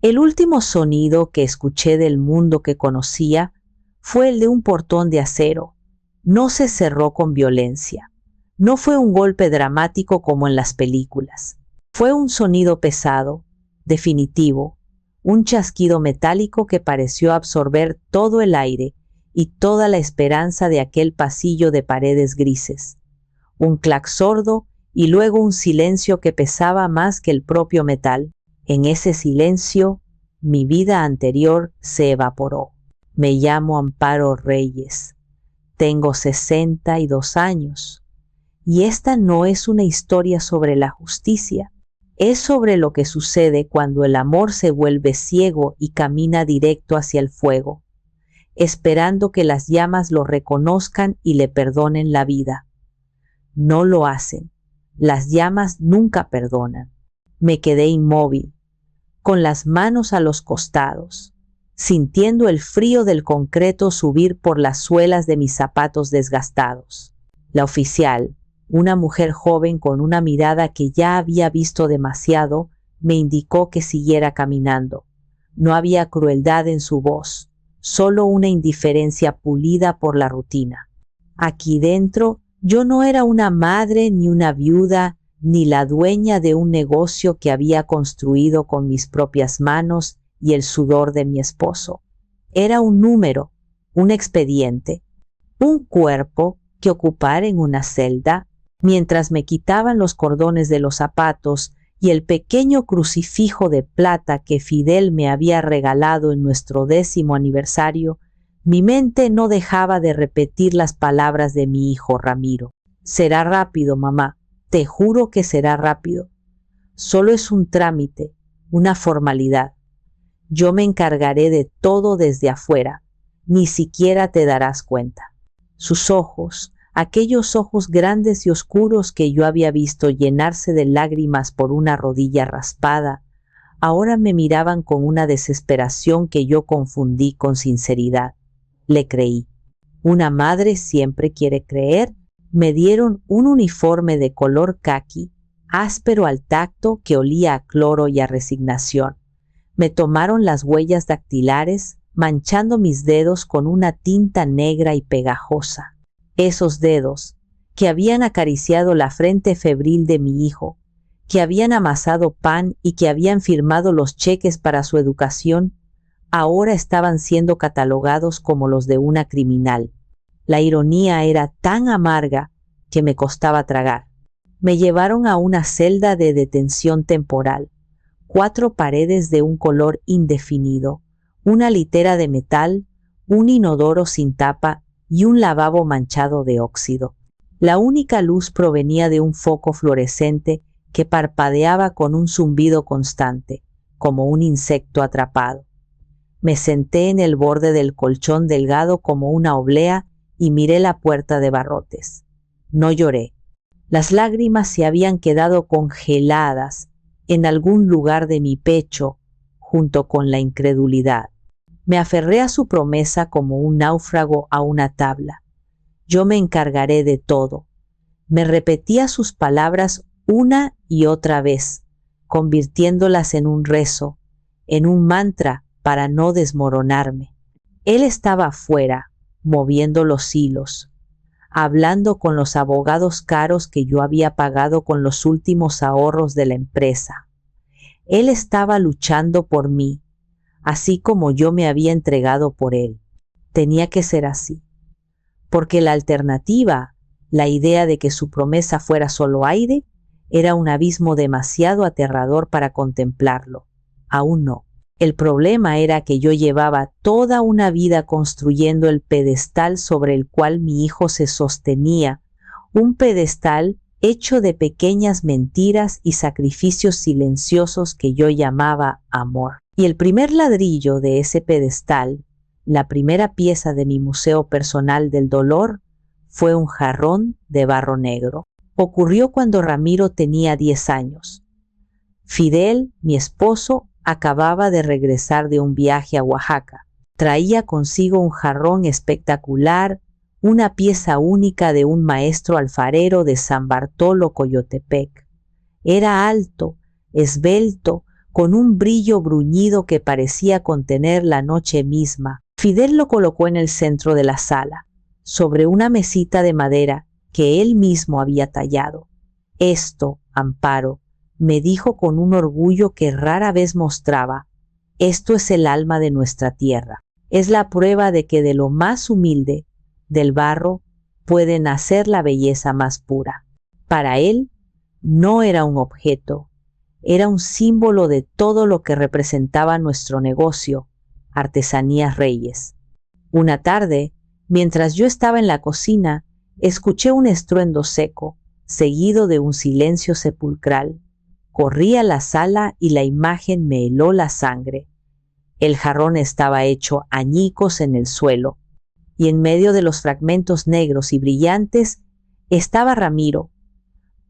El último sonido que escuché del mundo que conocía fue el de un portón de acero. No se cerró con violencia. No fue un golpe dramático como en las películas. Fue un sonido pesado, definitivo, un chasquido metálico que pareció absorber todo el aire y toda la esperanza de aquel pasillo de paredes grises. Un clac sordo y luego un silencio que pesaba más que el propio metal. En ese silencio, mi vida anterior se evaporó. Me llamo Amparo Reyes. Tengo 62 años. Y esta no es una historia sobre la justicia. Es sobre lo que sucede cuando el amor se vuelve ciego y camina directo hacia el fuego, esperando que las llamas lo reconozcan y le perdonen la vida. No lo hacen. Las llamas nunca perdonan. Me quedé inmóvil, con las manos a los costados, sintiendo el frío del concreto subir por las suelas de mis zapatos desgastados. La oficial, una mujer joven con una mirada que ya había visto demasiado, me indicó que siguiera caminando. No había crueldad en su voz, solo una indiferencia pulida por la rutina. Aquí dentro, yo no era una madre ni una viuda, ni la dueña de un negocio que había construido con mis propias manos y el sudor de mi esposo. Era un número, un expediente, un cuerpo que ocupar en una celda, mientras me quitaban los cordones de los zapatos y el pequeño crucifijo de plata que Fidel me había regalado en nuestro 10º aniversario. Mi mente no dejaba de repetir las palabras de mi hijo Ramiro. Será rápido, mamá. Te juro que será rápido. Solo es un trámite, una formalidad. Yo me encargaré de todo desde afuera. Ni siquiera te darás cuenta. Sus ojos, aquellos ojos grandes y oscuros que yo había visto llenarse de lágrimas por una rodilla raspada, ahora me miraban con una desesperación que yo confundí con sinceridad. Le creí. Una madre siempre quiere creer. Me dieron un uniforme de color caqui, áspero al tacto que olía a cloro y a resignación. Me tomaron las huellas dactilares, manchando mis dedos con una tinta negra y pegajosa. Esos dedos, que habían acariciado la frente febril de mi hijo, que habían amasado pan y que habían firmado los cheques para su educación, ahora estaban siendo catalogados como los de una criminal. La ironía era tan amarga que me costaba tragar. Me llevaron a una celda de detención temporal, 4 paredes de un color indefinido, una litera de metal, un inodoro sin tapa y un lavabo manchado de óxido. La única luz provenía de un foco fluorescente que parpadeaba con un zumbido constante, como un insecto atrapado. Me senté en el borde del colchón delgado como una oblea y miré la puerta de barrotes. No lloré. Las lágrimas se habían quedado congeladas en algún lugar de mi pecho, junto con la incredulidad. Me aferré a su promesa como un náufrago a una tabla. Yo me encargaré de todo. Me repetía sus palabras una y otra vez, convirtiéndolas en un rezo, en un mantra para no desmoronarme. Él estaba afuera, moviendo los hilos, hablando con los abogados caros que yo había pagado con los últimos ahorros de la empresa. Él estaba luchando por mí, así como yo me había entregado por él. Tenía que ser así, porque la alternativa, la idea de que su promesa fuera solo aire, era un abismo demasiado aterrador para contemplarlo. Aún no. El problema era que yo llevaba toda una vida construyendo el pedestal sobre el cual mi hijo se sostenía, un pedestal hecho de pequeñas mentiras y sacrificios silenciosos que yo llamaba amor. Y el primer ladrillo de ese pedestal, la primera pieza de mi museo personal del dolor, fue un jarrón de barro negro. Ocurrió cuando Ramiro tenía 10 años. Fidel, mi esposo, acababa de regresar de un viaje a Oaxaca. Traía consigo un jarrón espectacular, una pieza única de un maestro alfarero de San Bartolo, Coyotepec. Era alto, esbelto, con un brillo bruñido que parecía contener la noche misma. Fidel lo colocó en el centro de la sala, sobre una mesita de madera que él mismo había tallado. Esto, Amparo, me dijo con un orgullo que rara vez mostraba, esto es el alma de nuestra tierra. Es la prueba de que de lo más humilde, del barro, puede nacer la belleza más pura. Para él, no era un objeto, era un símbolo de todo lo que representaba nuestro negocio, Artesanías Reyes. Una tarde, mientras yo estaba en la cocina, escuché un estruendo seco, seguido de un silencio sepulcral. Corrí a la sala y la imagen me heló la sangre. El jarrón estaba hecho añicos en el suelo, y en medio de los fragmentos negros y brillantes estaba Ramiro,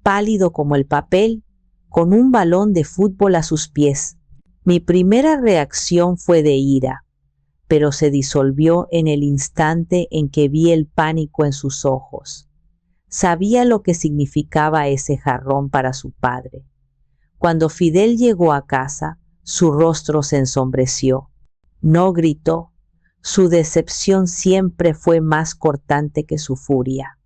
pálido como el papel, con un balón de fútbol a sus pies. Mi primera reacción fue de ira, pero se disolvió en el instante en que vi el pánico en sus ojos. Sabía lo que significaba ese jarrón para su padre. Cuando Fidel llegó a casa, su rostro se ensombreció. No gritó. Su decepción siempre fue más cortante que su furia.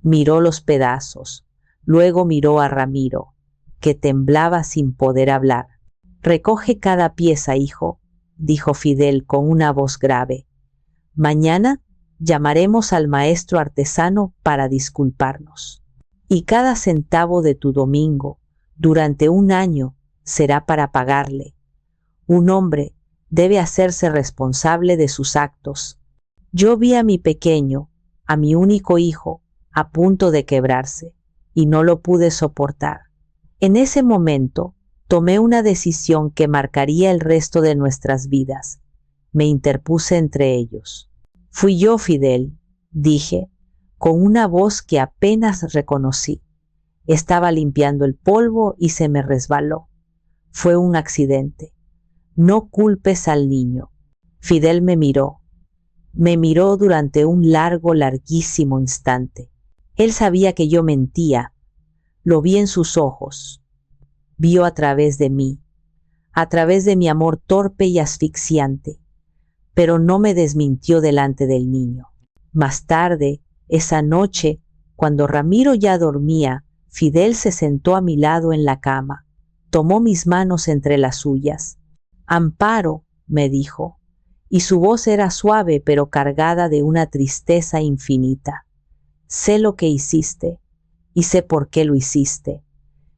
Miró los pedazos, luego miró a Ramiro, que temblaba sin poder hablar. «Recoge cada pieza, hijo», dijo Fidel con una voz grave. «Mañana llamaremos al maestro artesano para disculparnos. Y cada centavo de tu domingo, durante un año, será para pagarle. Un hombre debe hacerse responsable de sus actos. Yo vi a mi pequeño, a mi único hijo, a punto de quebrarse, y no lo pude soportar. En ese momento, tomé una decisión que marcaría el resto de nuestras vidas. Me interpuse entre ellos. Fui yo, Fidel», dije, con una voz que apenas reconocí. Estaba limpiando el polvo y se me resbaló. Fue un accidente. No culpes al niño. Fidel me miró durante un larguísimo instante. Él sabía que yo mentía. Lo vi en sus ojos. Vio a través de mí, a través de mi amor torpe y asfixiante, pero no me desmintió delante del niño. Más tarde, esa noche, cuando Ramiro ya dormía, Fidel se sentó a mi lado en la cama, tomó mis manos entre las suyas. «Amparo», me dijo, y su voz era suave pero cargada de una tristeza infinita. «Sé lo que hiciste, y sé por qué lo hiciste,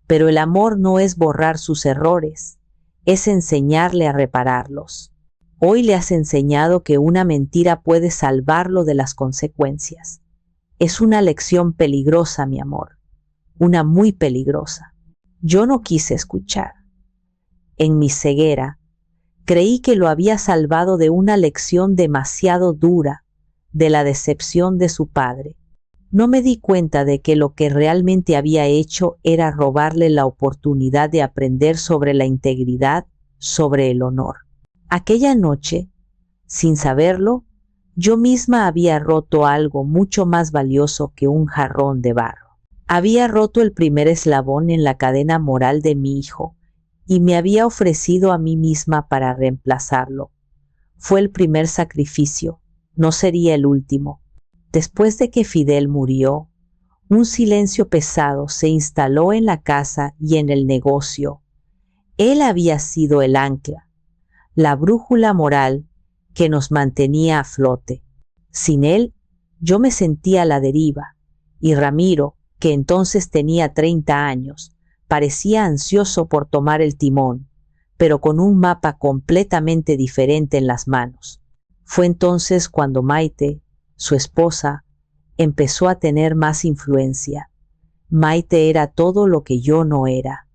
pero el amor no es borrar sus errores, es enseñarle a repararlos. Hoy le has enseñado que una mentira puede salvarlo de las consecuencias. Es una lección peligrosa, mi amor, una muy peligrosa». Yo no quise escuchar. En mi ceguera, creí que lo había salvado de una lección demasiado dura, de la decepción de su padre. No me di cuenta de que lo que realmente había hecho era robarle la oportunidad de aprender sobre la integridad, sobre el honor. Aquella noche, sin saberlo, yo misma había roto algo mucho más valioso que un jarrón de barro. Había roto el primer eslabón en la cadena moral de mi hijo y me había ofrecido a mí misma para reemplazarlo. Fue el primer sacrificio, no sería el último. Después de que Fidel murió, un silencio pesado se instaló en la casa y en el negocio. Él había sido el ancla, la brújula moral que nos mantenía a flote. Sin él, yo me sentía a la deriva, y Ramiro, que entonces tenía 30 años, parecía ansioso por tomar el timón, pero con un mapa completamente diferente en las manos. Fue entonces cuando Maite, su esposa, empezó a tener más influencia. Maite era todo lo que yo no era.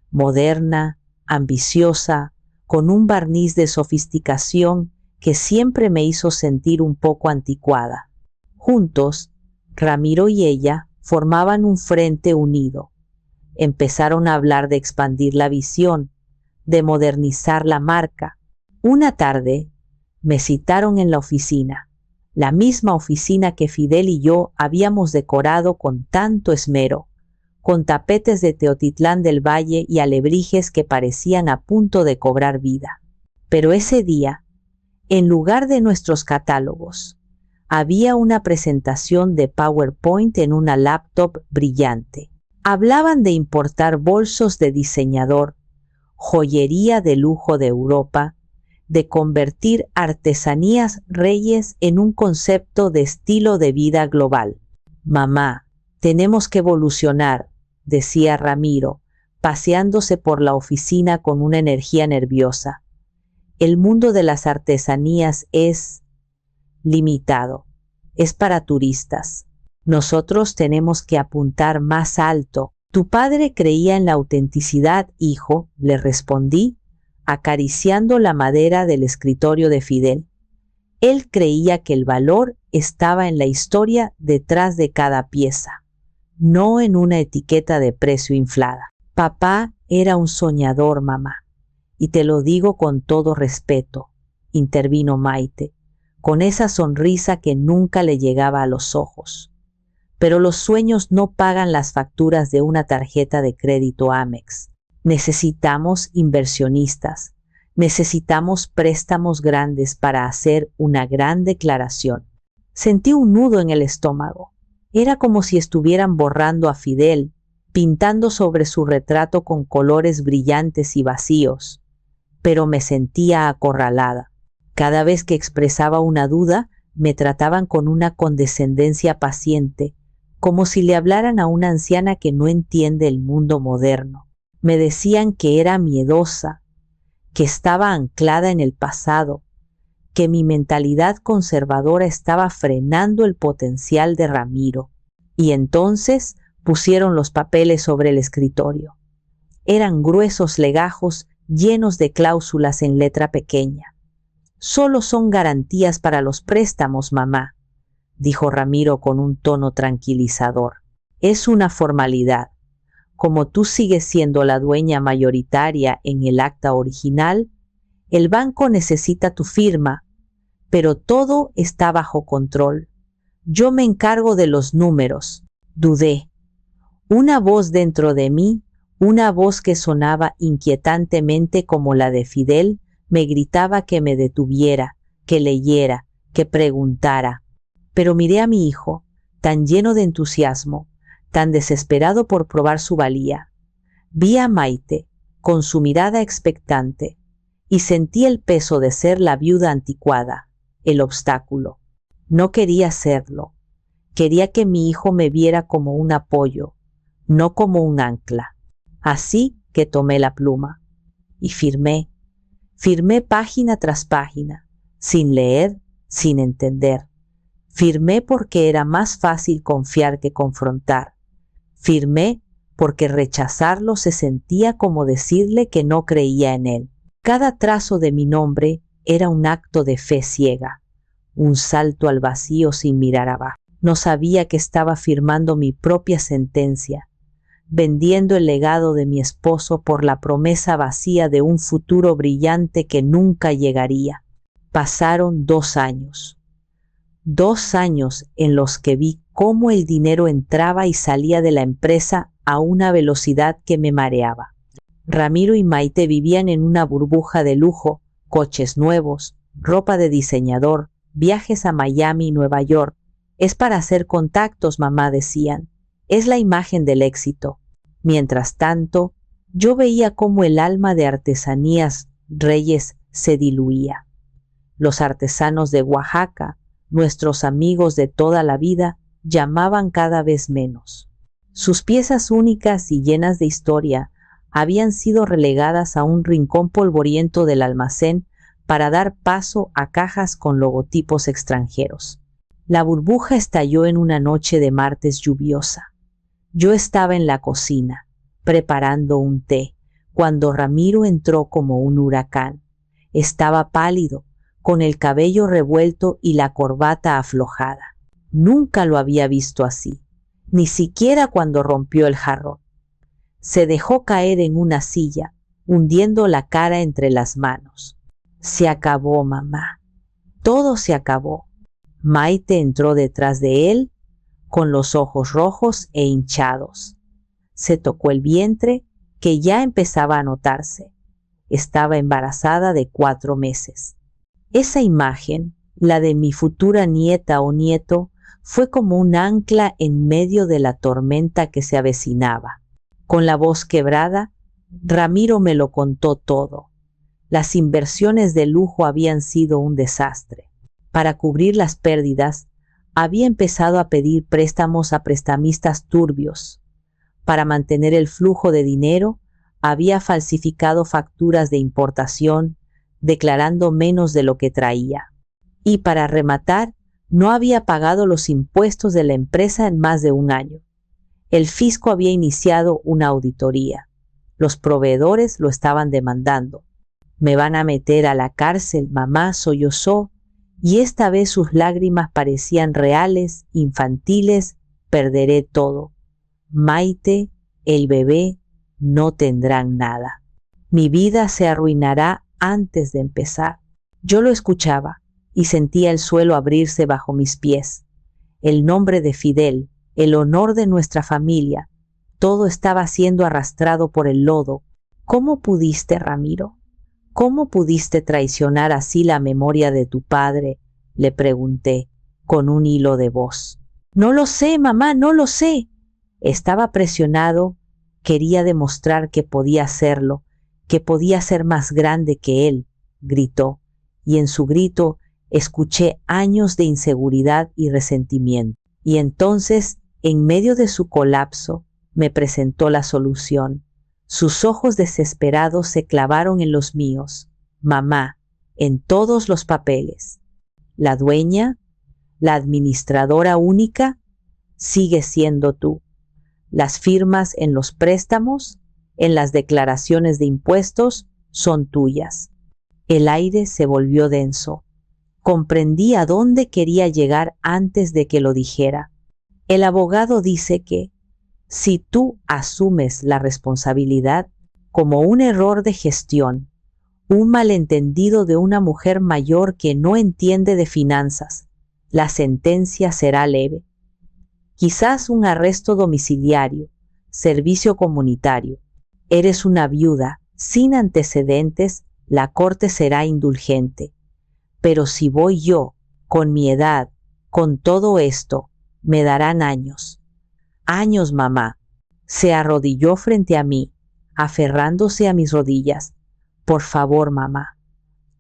Moderna, ambiciosa, con un barniz de sofisticación que siempre me hizo sentir un poco anticuada. Juntos, Ramiro y ella formaban un frente unido. Empezaron a hablar de expandir la visión, de modernizar la marca. Una tarde, me citaron en la oficina, la misma oficina que Fidel y yo habíamos decorado con tanto esmero, con tapetes de Teotitlán del Valle y alebrijes que parecían a punto de cobrar vida. Pero ese día, en lugar de nuestros catálogos, había una presentación de PowerPoint en una laptop brillante. Hablaban de importar bolsos de diseñador, joyería de lujo de Europa, de convertir artesanías Reyes en un concepto de estilo de vida global. Mamá, tenemos que evolucionar, decía Ramiro, paseándose por la oficina con una energía nerviosa. El mundo de las artesanías es limitado, es para turistas. Nosotros tenemos que apuntar más alto. Tu padre creía en la autenticidad, hijo, le respondí, acariciando la madera del escritorio de Fidel. Él creía que el valor estaba en la historia detrás de cada pieza, no en una etiqueta de precio inflada. Papá era un soñador, mamá, y te lo digo con todo respeto, intervino Maite, con esa sonrisa que nunca le llegaba a los ojos. Pero los sueños no pagan las facturas de una tarjeta de crédito Amex. Necesitamos inversionistas, necesitamos préstamos grandes para hacer una gran declaración. Sentí un nudo en el estómago. Era como si estuvieran borrando a Fidel, pintando sobre su retrato con colores brillantes y vacíos. Pero me sentía acorralada. Cada vez que expresaba una duda, me trataban con una condescendencia paciente, como si le hablaran a una anciana que no entiende el mundo moderno. Me decían que era miedosa, que estaba anclada en el pasado, que mi mentalidad conservadora estaba frenando el potencial de Ramiro. Y entonces pusieron los papeles sobre el escritorio. Eran gruesos legajos llenos de cláusulas en letra pequeña. Solo son garantías para los préstamos, mamá, dijo Ramiro con un tono tranquilizador. Es una formalidad. Como tú sigues siendo la dueña mayoritaria en el acta original, el banco necesita tu firma, pero todo está bajo control. Yo me encargo de los números. Dudé. Una voz dentro de mí, una voz que sonaba inquietantemente como la de Fidel, me gritaba que me detuviera, que leyera, que preguntara. Pero miré a mi hijo, tan lleno de entusiasmo, tan desesperado por probar su valía. Vi a Maite, con su mirada expectante, y sentí el peso de ser la viuda anticuada, el obstáculo. No quería serlo. Quería que mi hijo me viera como un apoyo, no como un ancla. Así que tomé la pluma y firmé página tras página, sin leer, sin entender. Firmé porque era más fácil confiar que confrontar. Firmé porque rechazarlo se sentía como decirle que no creía en él. Cada trazo de mi nombre era un acto de fe ciega, un salto al vacío sin mirar abajo. No sabía que estaba firmando mi propia sentencia, vendiendo el legado de mi esposo por la promesa vacía de un futuro brillante que nunca llegaría. Pasaron 2 años. 2 años en los que vi cómo el dinero entraba y salía de la empresa a una velocidad que me mareaba. Ramiro y Maite vivían en una burbuja de lujo, coches nuevos, ropa de diseñador, viajes a Miami y Nueva York. Es para hacer contactos, mamá, decían. Es la imagen del éxito. Mientras tanto, yo veía cómo el alma de artesanías Reyes se diluía. Los artesanos de Oaxaca, nuestros amigos de toda la vida, llamaban cada vez menos. Sus piezas únicas y llenas de historia habían sido relegadas a un rincón polvoriento del almacén para dar paso a cajas con logotipos extranjeros. La burbuja estalló en una noche de martes lluviosa. Yo estaba en la cocina, preparando un té, cuando Ramiro entró como un huracán. Estaba pálido, con el cabello revuelto y la corbata aflojada. Nunca lo había visto así, ni siquiera cuando rompió el jarrón. Se dejó caer en una silla, hundiendo la cara entre las manos. Se acabó, mamá. Todo se acabó. Maite entró detrás de él, con los ojos rojos e hinchados. se tocó el vientre, que ya empezaba a notarse. Estaba embarazada de 4 meses. Esa imagen, la de mi futura nieta o nieto, fue como un ancla en medio de la tormenta que se avecinaba. Con la voz quebrada, Ramiro me lo contó todo. Las inversiones de lujo habían sido un desastre. Para cubrir las pérdidas, había empezado a pedir préstamos a prestamistas turbios. Para mantener el flujo de dinero, había falsificado facturas de importación, declarando menos de lo que traía. Y para rematar, no había pagado los impuestos de la empresa en más de un año. El fisco había iniciado una auditoría. Los proveedores lo estaban demandando. Me van a meter a la cárcel, mamá, sollozó, y esta vez sus lágrimas parecían reales, infantiles. Perderé todo. Maite, el bebé, no tendrán nada. Mi vida se arruinará antes de empezar. Yo lo escuchaba y sentía el suelo abrirse bajo mis pies. El nombre de Fidel, el honor de nuestra familia, todo estaba siendo arrastrado por el lodo. ¿Cómo pudiste, Ramiro? ¿Cómo pudiste traicionar así la memoria de tu padre?, le pregunté, con un hilo de voz. No lo sé, mamá, no lo sé. Estaba presionado, quería demostrar que podía hacerlo, que podía ser más grande que él, gritó, y en su grito escuché años de inseguridad y resentimiento. Y entonces, en medio de su colapso, me presentó la solución. Sus ojos desesperados se clavaron en los míos. Mamá, en todos los papeles. La dueña, la administradora única, sigue siendo tú. Las firmas en los préstamos, en las declaraciones de impuestos, son tuyas. El aire se volvió denso. Comprendí a dónde quería llegar antes de que lo dijera. El abogado dice que, si tú asumes la responsabilidad como un error de gestión, un malentendido de una mujer mayor que no entiende de finanzas, la sentencia será leve. Quizás un arresto domiciliario, servicio comunitario. Eres una viuda sin antecedentes, la corte será indulgente. Pero si voy yo, con mi edad, con todo esto, me darán años. Años, mamá. Se arrodilló frente a mí, aferrándose a mis rodillas. Por favor, mamá,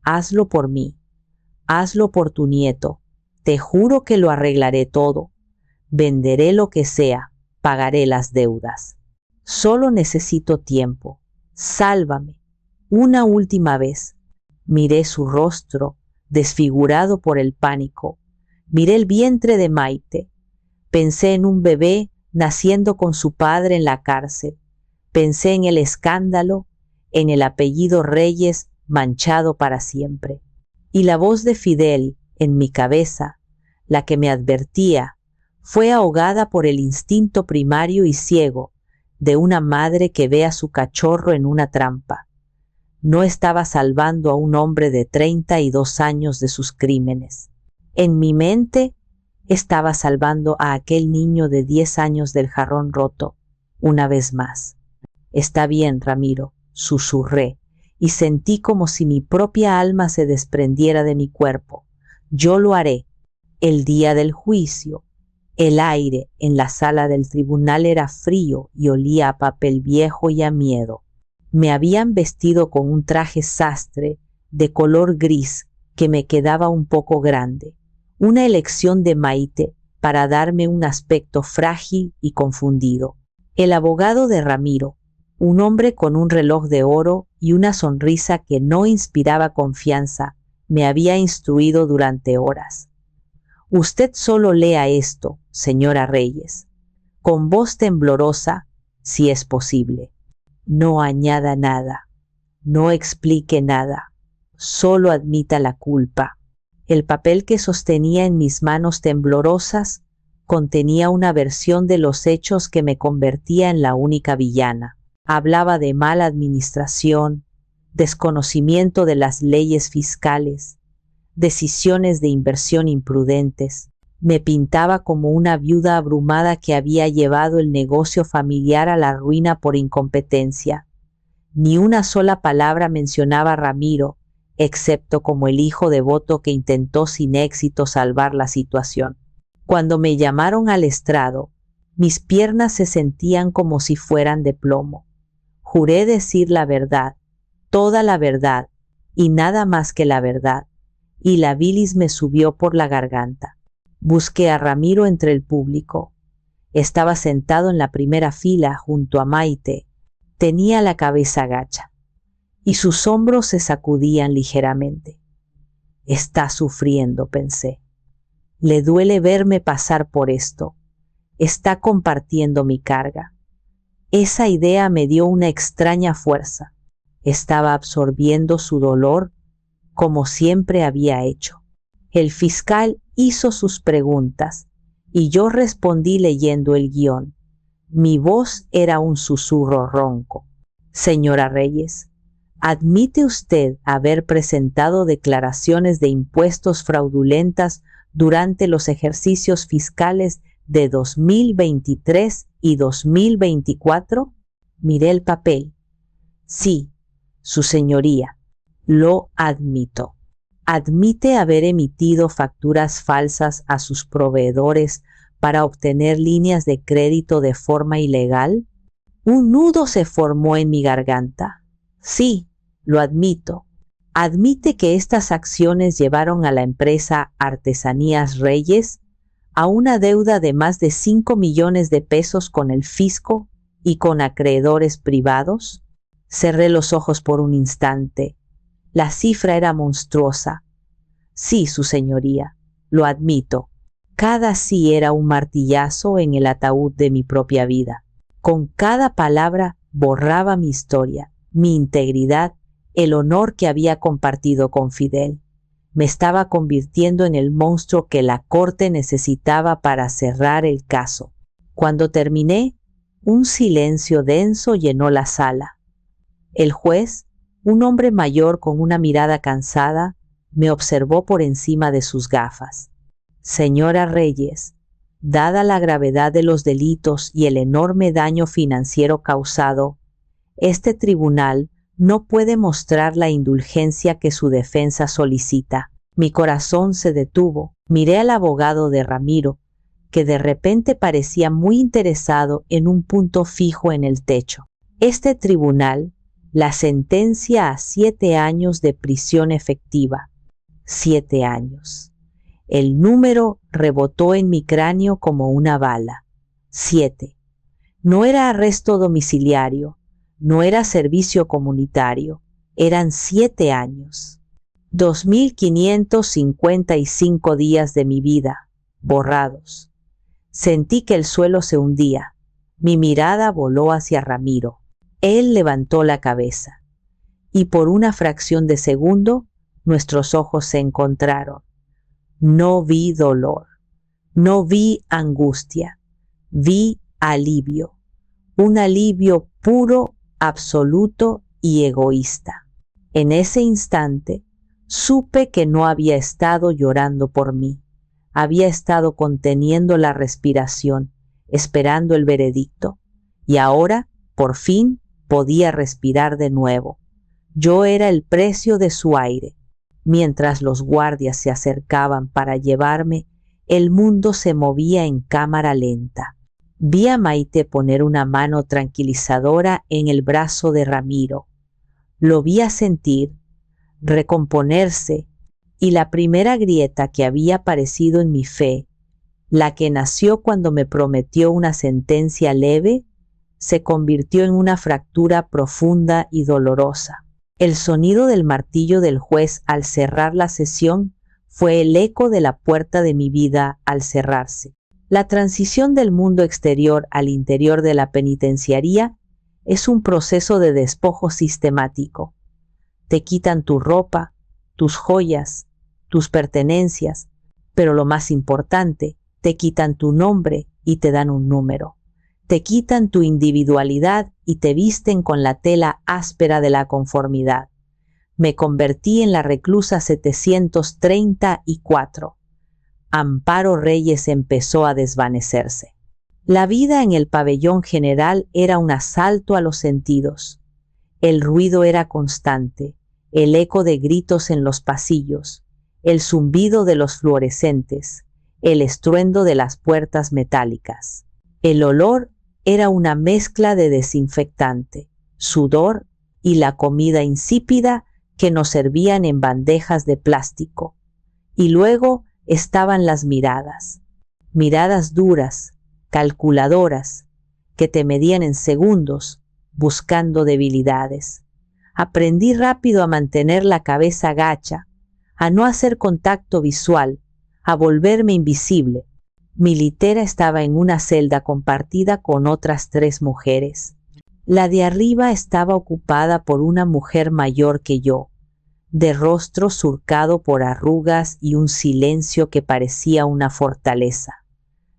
hazlo por mí. Hazlo por tu nieto. Te juro que lo arreglaré todo. Venderé lo que sea, pagaré las deudas. Solo necesito tiempo. Sálvame. Una última vez. Miré su rostro, desfigurado por el pánico. Miré el vientre de Maite. Pensé en un bebé naciendo con su padre en la cárcel. Pensé en el escándalo, en el apellido Reyes manchado para siempre. Y la voz de Fidel en mi cabeza, la que me advertía, fue ahogada por el instinto primario y ciego de una madre que ve a su cachorro en una trampa. No estaba salvando a un hombre de 32 años de sus crímenes. En mi mente estaba salvando a aquel niño de 10 años del jarrón roto, una vez más. Está bien, Ramiro, susurré, y sentí como si mi propia alma se desprendiera de mi cuerpo. Yo lo haré. El día del juicio. El aire en la sala del tribunal era frío y olía a papel viejo y a miedo. Me habían vestido con un traje sastre de color gris que me quedaba un poco grande. Una elección de Maite para darme un aspecto frágil y confundido. El abogado de Ramiro, un hombre con un reloj de oro y una sonrisa que no inspiraba confianza, me había instruido durante horas. Usted solo lea esto, señora Reyes, con voz temblorosa, si es posible. No añada nada, no explique nada, solo admita la culpa. El papel que sostenía en mis manos temblorosas contenía una versión de los hechos que me convertía en la única villana. Hablaba de mala administración, desconocimiento de las leyes fiscales, decisiones de inversión imprudentes, Me pintaba como una viuda abrumada que había llevado el negocio familiar a la ruina por incompetencia. Ni una sola palabra mencionaba a Ramiro, excepto como el hijo devoto que intentó sin éxito salvar la situación. Cuando me llamaron al estrado, mis piernas se sentían como si fueran de plomo. Juré decir la verdad, toda la verdad, y nada más que la verdad, y la bilis me subió por la garganta. Busqué a Ramiro entre el público. Estaba sentado en la primera fila junto a Maite. Tenía la cabeza gacha y sus hombros se sacudían ligeramente. Está sufriendo, pensé. Le duele verme pasar por esto. Está compartiendo mi carga. Esa idea me dio una extraña fuerza. Estaba absorbiendo su dolor como siempre había hecho. El fiscal hizo sus preguntas y yo respondí leyendo el guión. Mi voz era un susurro ronco. Señora Reyes, ¿admite usted haber presentado declaraciones de impuestos fraudulentas durante los ejercicios fiscales de 2023 y 2024? Miré el papel. Sí, su señoría, lo admito. ¿Admite haber emitido facturas falsas a sus proveedores para obtener líneas de crédito de forma ilegal? Un nudo se formó en mi garganta. Sí, lo admito. ¿Admite que estas acciones llevaron a la empresa Artesanías Reyes a una deuda de más de 5 millones de pesos con el fisco y con acreedores privados? Cerré los ojos por un instante. La cifra era monstruosa. Sí, su señoría, lo admito. Cada sí era un martillazo en el ataúd de mi propia vida. Con cada palabra borraba mi historia, mi integridad, el honor que había compartido con Fidel. Me estaba convirtiendo en el monstruo que la corte necesitaba para cerrar el caso. Cuando terminé, un silencio denso llenó la sala. El juez, un hombre mayor con una mirada cansada, me observó por encima de sus gafas. Señora Reyes, dada la gravedad de los delitos y el enorme daño financiero causado, este tribunal no puede mostrar la indulgencia que su defensa solicita. Mi corazón se detuvo. Miré al abogado de Ramiro, que de repente parecía muy interesado en un punto fijo en el techo. Este tribunal la sentencia a 7 años de prisión efectiva. 7 años. El número rebotó en mi cráneo como una bala. 7. No era arresto domiciliario, no era servicio comunitario, eran 7 años. 2.555 días de mi vida, borrados. Sentí que el suelo se hundía. Mi mirada voló hacia Ramiro. Él levantó la cabeza. Y por una fracción de segundo, nuestros ojos se encontraron. No vi dolor, no vi angustia, vi alivio. Un alivio puro, absoluto y egoísta. En ese instante, supe que no había estado llorando por mí. Había estado conteniendo la respiración, esperando el veredicto. Y ahora, por fin, podía respirar de nuevo. Yo era el precio de su aire. Mientras los guardias se acercaban para llevarme, el mundo se movía en cámara lenta. Vi a Maite poner una mano tranquilizadora en el brazo de Ramiro. Lo vi sentir, recomponerse, y la primera grieta que había aparecido en mi fe, la que nació cuando me prometió una sentencia leve, se convirtió en una fractura profunda y dolorosa. El sonido del martillo del juez al cerrar la sesión fue el eco de la puerta de mi vida al cerrarse. La transición del mundo exterior al interior de la penitenciaría es un proceso de despojo sistemático. Te quitan tu ropa, tus joyas, tus pertenencias, pero lo más importante, te quitan tu nombre y te dan un número. Te quitan tu individualidad y te visten con la tela áspera de la conformidad. Me convertí en la reclusa 734. Amparo Reyes empezó a desvanecerse. La vida en el pabellón general era un asalto a los sentidos. El ruido era constante, el eco de gritos en los pasillos, el zumbido de los fluorescentes, el estruendo de las puertas metálicas. El olor era una mezcla de desinfectante, sudor y la comida insípida que nos servían en bandejas de plástico. Y luego estaban las miradas duras, calculadoras, que te medían en segundos, buscando debilidades. Aprendí rápido a mantener la cabeza gacha, a no hacer contacto visual, a volverme invisible. Mi litera estaba en una celda compartida con otras 3 mujeres. La de arriba estaba ocupada por una mujer mayor que yo, de rostro surcado por arrugas y un silencio que parecía una fortaleza.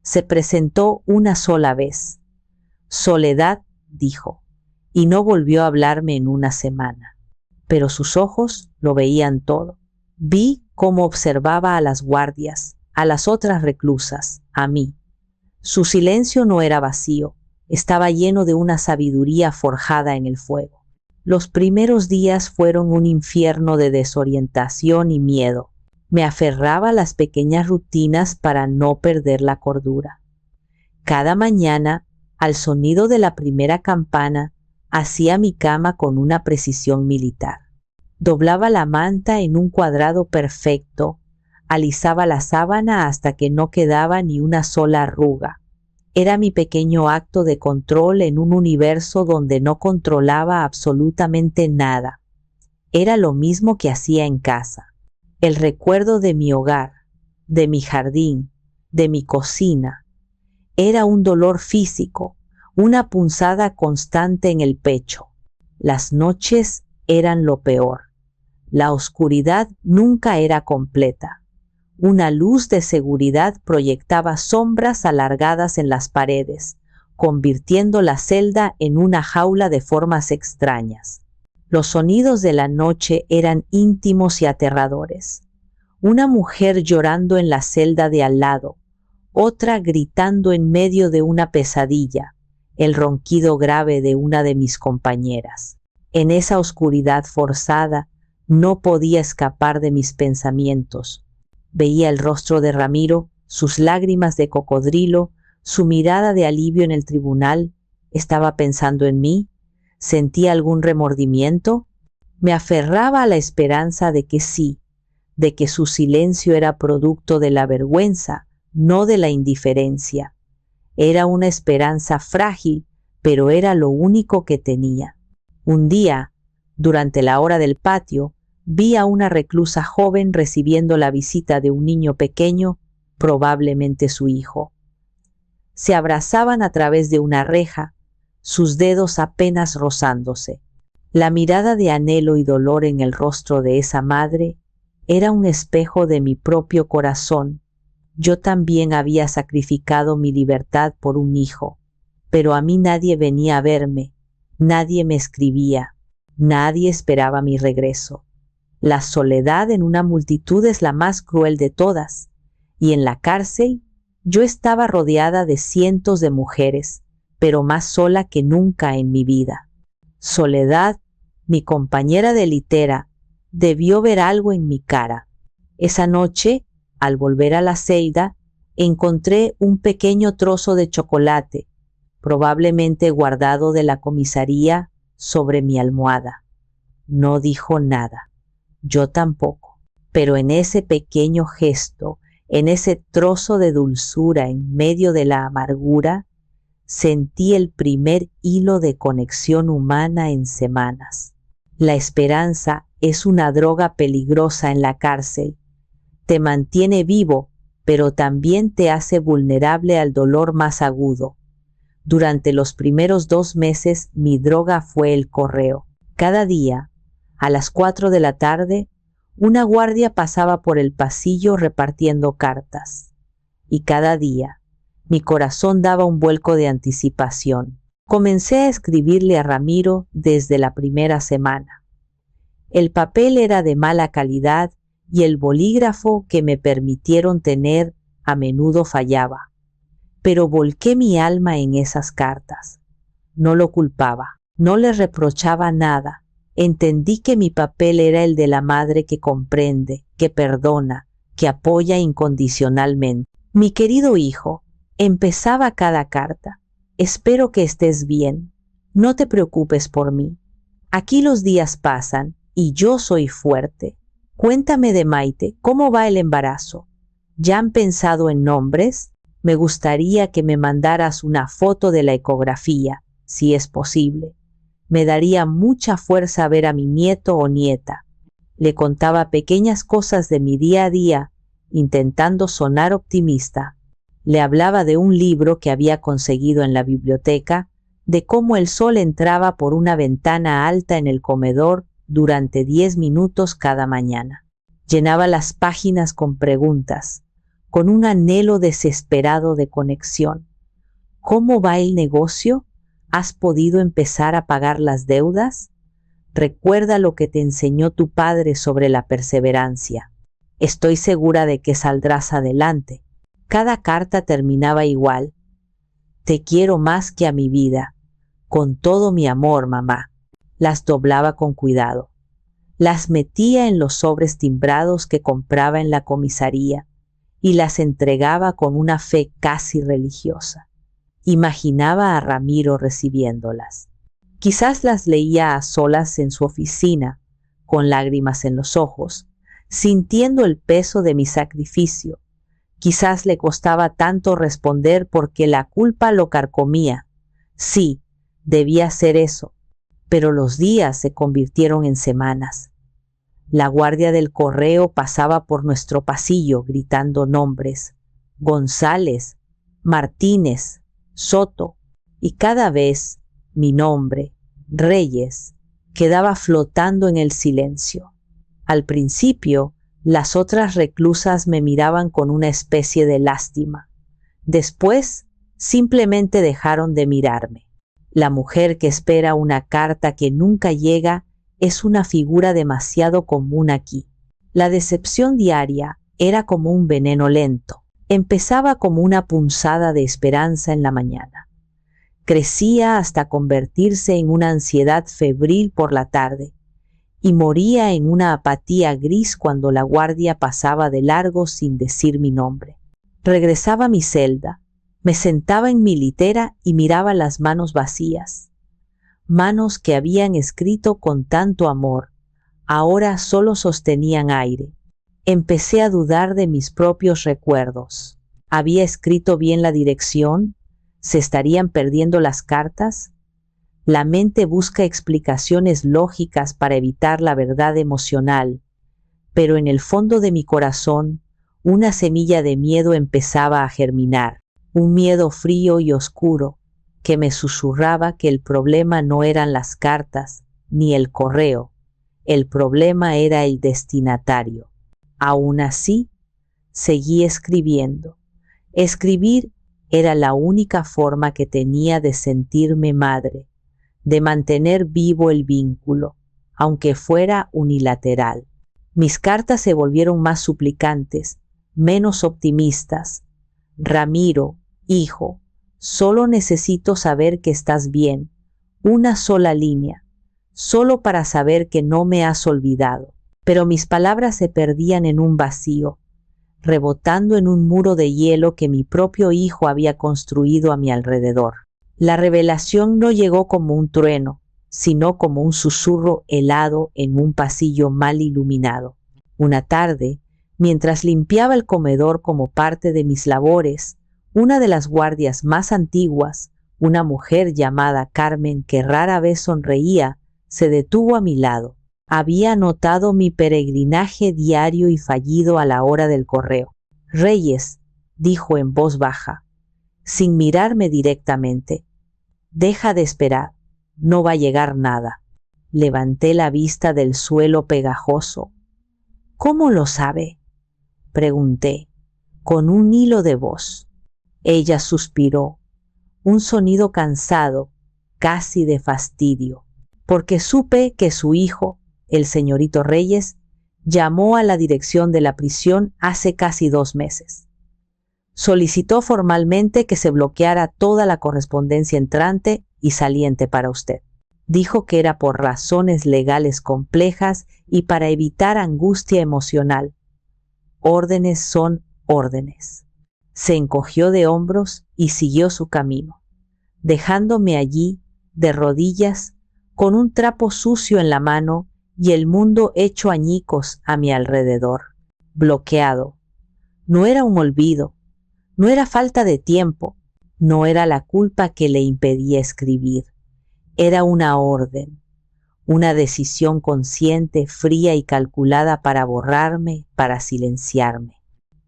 Se presentó una sola vez. Soledad, dijo, y no volvió a hablarme en una semana. Pero sus ojos lo veían todo. Vi cómo observaba a las guardias, a las otras reclusas, a mí. Su silencio no era vacío, estaba lleno de una sabiduría forjada en el fuego. Los primeros días fueron un infierno de desorientación y miedo. Me aferraba a las pequeñas rutinas para no perder la cordura. Cada mañana, al sonido de la primera campana, hacía mi cama con una precisión militar. Doblaba la manta en un cuadrado perfecto, alisaba la sábana hasta que no quedaba ni una sola arruga. Era mi pequeño acto de control en un universo donde no controlaba absolutamente nada. Era lo mismo que hacía en casa. El recuerdo de mi hogar, de mi jardín, de mi cocina. Era un dolor físico, una punzada constante en el pecho. Las noches eran lo peor. La oscuridad nunca era completa. Una luz de seguridad proyectaba sombras alargadas en las paredes, convirtiendo la celda en una jaula de formas extrañas. Los sonidos de la noche eran íntimos y aterradores. Una mujer llorando en la celda de al lado, otra gritando en medio de una pesadilla, el ronquido grave de una de mis compañeras. En esa oscuridad forzada no podía escapar de mis pensamientos. Veía el rostro de Ramiro, sus lágrimas de cocodrilo, su mirada de alivio en el tribunal. ¿Estaba pensando en mí? ¿Sentía algún remordimiento? Me aferraba a la esperanza de que sí, de que su silencio era producto de la vergüenza, no de la indiferencia. Era una esperanza frágil, pero era lo único que tenía. Un día, durante la hora del patio, vi a una reclusa joven recibiendo la visita de un niño pequeño, probablemente su hijo. Se abrazaban a través de una reja, sus dedos apenas rozándose. La mirada de anhelo y dolor en el rostro de esa madre era un espejo de mi propio corazón. Yo también había sacrificado mi libertad por un hijo, pero a mí nadie venía a verme, nadie me escribía, nadie esperaba mi regreso. La soledad en una multitud es la más cruel de todas, y en la cárcel yo estaba rodeada de cientos de mujeres, pero más sola que nunca en mi vida. Soledad, mi compañera de litera, debió ver algo en mi cara. Esa noche, al volver a la celda, encontré un pequeño trozo de chocolate, probablemente guardado de la comisaría, sobre mi almohada. No dijo nada. Yo tampoco. Pero en ese pequeño gesto, en ese trozo de dulzura en medio de la amargura, sentí el primer hilo de conexión humana en semanas. La esperanza es una droga peligrosa en la cárcel. Te mantiene vivo, pero también te hace vulnerable al dolor más agudo. Durante los primeros 2 meses, mi droga fue el correo. Cada día, a las 4 de la tarde, una guardia pasaba por el pasillo repartiendo cartas. Y cada día, mi corazón daba un vuelco de anticipación. Comencé a escribirle a Ramiro desde la primera semana. El papel era de mala calidad y el bolígrafo que me permitieron tener A menudo fallaba, pero volqué mi alma en esas cartas. No lo culpaba, no le reprochaba nada. Entendí que mi papel era el de la madre que comprende, que perdona, que apoya incondicionalmente. Mi querido hijo, empezaba cada carta. Espero que estés bien. No te preocupes por mí. Aquí los días pasan y yo soy fuerte. Cuéntame de Maite, ¿cómo va el embarazo? ¿Ya han pensado en nombres? Me gustaría que me mandaras una foto de la ecografía, si es posible. Me daría mucha fuerza ver a mi nieto o nieta. Le contaba pequeñas cosas de mi día a día, intentando sonar optimista. Le hablaba de un libro que había conseguido en la biblioteca, de cómo el sol entraba por una ventana alta en el comedor durante 10 minutos cada mañana. Llenaba las páginas con preguntas, con un anhelo desesperado de conexión. ¿Cómo va el negocio? ¿Has podido empezar a pagar las deudas? Recuerda lo que te enseñó tu padre sobre la perseverancia. Estoy segura de que saldrás adelante. Cada carta terminaba igual. Te quiero más que a mi vida. Con todo mi amor, mamá. Las doblaba con cuidado. Las metía en los sobres timbrados que compraba en la comisaría y las entregaba con una fe casi religiosa. Imaginaba a Ramiro recibiéndolas. Quizás las leía a solas en su oficina, con lágrimas en los ojos, sintiendo el peso de mi sacrificio. Quizás le costaba tanto responder porque la culpa lo carcomía. Sí, debía hacer eso, pero los días se convirtieron en semanas. La guardia del correo pasaba por nuestro pasillo gritando nombres: González, Martínez, Soto, y cada vez mi nombre, Reyes, quedaba flotando en el silencio. Al principio, las otras reclusas me miraban con una especie de lástima. Después, simplemente dejaron de mirarme. La mujer que espera una carta que nunca llega es una figura demasiado común aquí. La decepción diaria era como un veneno lento. Empezaba como una punzada de esperanza en la mañana. Crecía hasta convertirse en una ansiedad febril por la tarde y moría en una apatía gris cuando la guardia pasaba de largo sin decir mi nombre. Regresaba a mi celda, me sentaba en mi litera y miraba las manos vacías. Manos que habían escrito con tanto amor, ahora solo sostenían aire. Empecé a dudar de mis propios recuerdos. ¿Había escrito bien la dirección? ¿Se estarían perdiendo las cartas? La mente busca explicaciones lógicas para evitar la verdad emocional, pero en el fondo de mi corazón, una semilla de miedo empezaba a germinar, un miedo frío y oscuro que me susurraba que el problema no eran las cartas ni el correo, el problema era el destinatario. Aún así, seguí escribiendo. Escribir era la única forma que tenía de sentirme madre, de mantener vivo el vínculo, aunque fuera unilateral. Mis cartas se volvieron más suplicantes, menos optimistas. Ramiro, hijo, solo necesito saber que estás bien, una sola línea, solo para saber que no me has olvidado. Pero mis palabras se perdían en un vacío, rebotando en un muro de hielo que mi propio hijo había construido a mi alrededor. La revelación no llegó como un trueno, sino como un susurro helado en un pasillo mal iluminado. Una tarde, mientras limpiaba el comedor como parte de mis labores, una de las guardias más antiguas, una mujer llamada Carmen que rara vez sonreía, se detuvo a mi lado. Había notado mi peregrinaje diario y fallido a la hora del correo. Reyes, dijo en voz baja, sin mirarme directamente, deja de esperar, no va a llegar nada. Levanté la vista del suelo pegajoso. ¿Cómo lo sabe?, pregunté, con un hilo de voz. Ella suspiró, un sonido cansado, casi de fastidio, porque supe que su hijo, el señorito Reyes, llamó a la dirección de la prisión hace casi 2 meses. Solicitó formalmente que se bloqueara toda la correspondencia entrante y saliente para usted. Dijo que era por razones legales complejas y para evitar angustia emocional. Órdenes son órdenes. Se encogió de hombros y siguió su camino, dejándome allí, de rodillas, con un trapo sucio en la mano y el mundo hecho añicos a mi alrededor. Bloqueado. No era un olvido, no era falta de tiempo, no era la culpa que le impedía escribir. Era una orden, una decisión consciente, fría y calculada para borrarme, para silenciarme.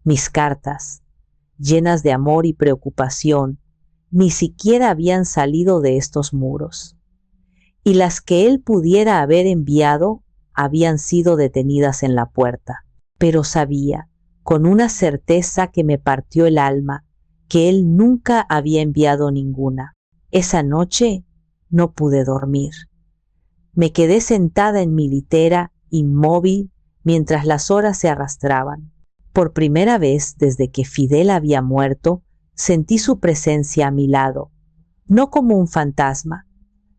Mis cartas, llenas de amor y preocupación, ni siquiera habían salido de estos muros. Y las que él pudiera haber enviado habían sido detenidas en la puerta. Pero sabía, con una certeza que me partió el alma, que él nunca había enviado ninguna. Esa noche no pude dormir. Me quedé sentada en mi litera, inmóvil, mientras las horas se arrastraban. Por primera vez desde que Fidel había muerto, sentí su presencia a mi lado, no como un fantasma,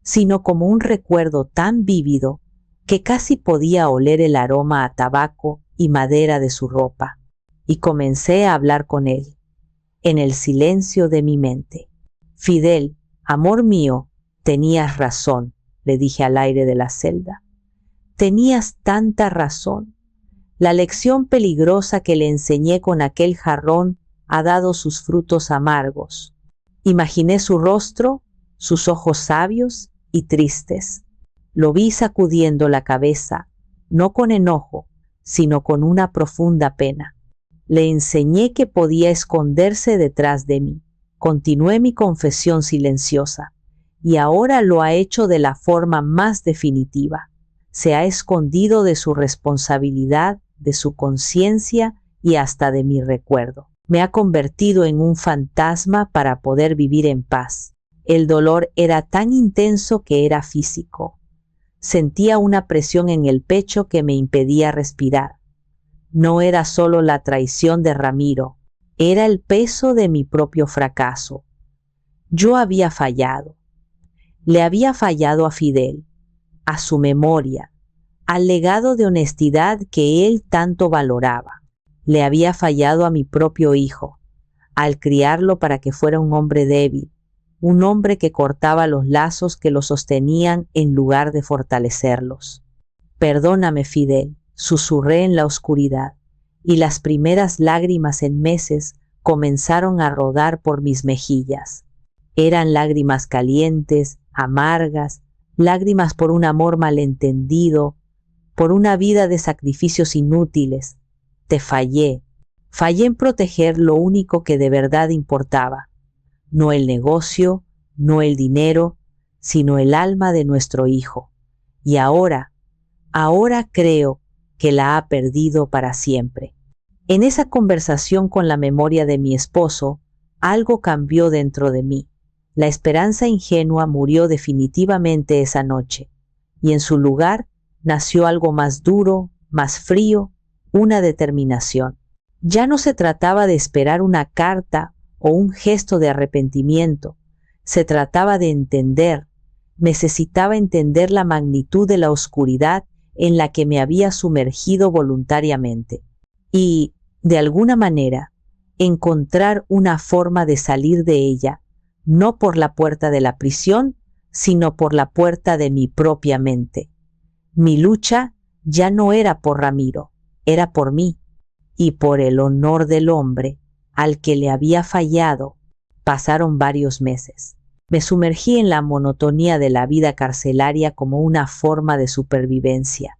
sino como un recuerdo tan vívido que casi podía oler el aroma a tabaco y madera de su ropa. Y comencé a hablar con él, en el silencio de mi mente. Fidel, amor mío, tenías razón, le dije al aire de la celda. Tenías tanta razón. La lección peligrosa que le enseñé con aquel jarrón ha dado sus frutos amargos. Imaginé su rostro, sus ojos sabios y tristes. Lo vi sacudiendo la cabeza, no con enojo, sino con una profunda pena. Le enseñé que podía esconderse detrás de mí. Continué mi confesión silenciosa, y ahora lo ha hecho de la forma más definitiva. Se ha escondido de su responsabilidad, de su conciencia y hasta de mi recuerdo. Me ha convertido en un fantasma para poder vivir en paz. El dolor era tan intenso que era físico. Sentía una presión en el pecho que me impedía respirar. No era solo la traición de Ramiro, era el peso de mi propio fracaso. Yo había fallado. Le había fallado a Fidel, a su memoria, al legado de honestidad que él tanto valoraba. Le había fallado a mi propio hijo, al criarlo para que fuera un hombre débil, un hombre que cortaba los lazos que lo sostenían en lugar de fortalecerlos. Perdóname, Fidel, susurré en la oscuridad, y las primeras lágrimas en meses comenzaron a rodar por mis mejillas. Eran lágrimas calientes, amargas, lágrimas por un amor malentendido, por una vida de sacrificios inútiles. Te fallé. Fallé en proteger lo único que de verdad importaba. No el negocio, no el dinero, sino el alma de nuestro hijo. Y ahora creo que la ha perdido para siempre. En esa conversación con la memoria de mi esposo, algo cambió dentro de mí. La esperanza ingenua murió definitivamente esa noche, y en su lugar nació algo más duro, más frío, una determinación. Ya no se trataba de esperar una carta o un gesto de arrepentimiento, se trataba de entender. Necesitaba entender la magnitud de la oscuridad en la que me había sumergido voluntariamente y, de alguna manera, encontrar una forma de salir de ella, no por la puerta de la prisión, sino por la puerta de mi propia mente. Mi lucha ya no era por Ramiro, era por mí y por el honor del hombre al que le había fallado. Pasaron varios meses. Me sumergí en la monotonía de la vida carcelaria como una forma de supervivencia.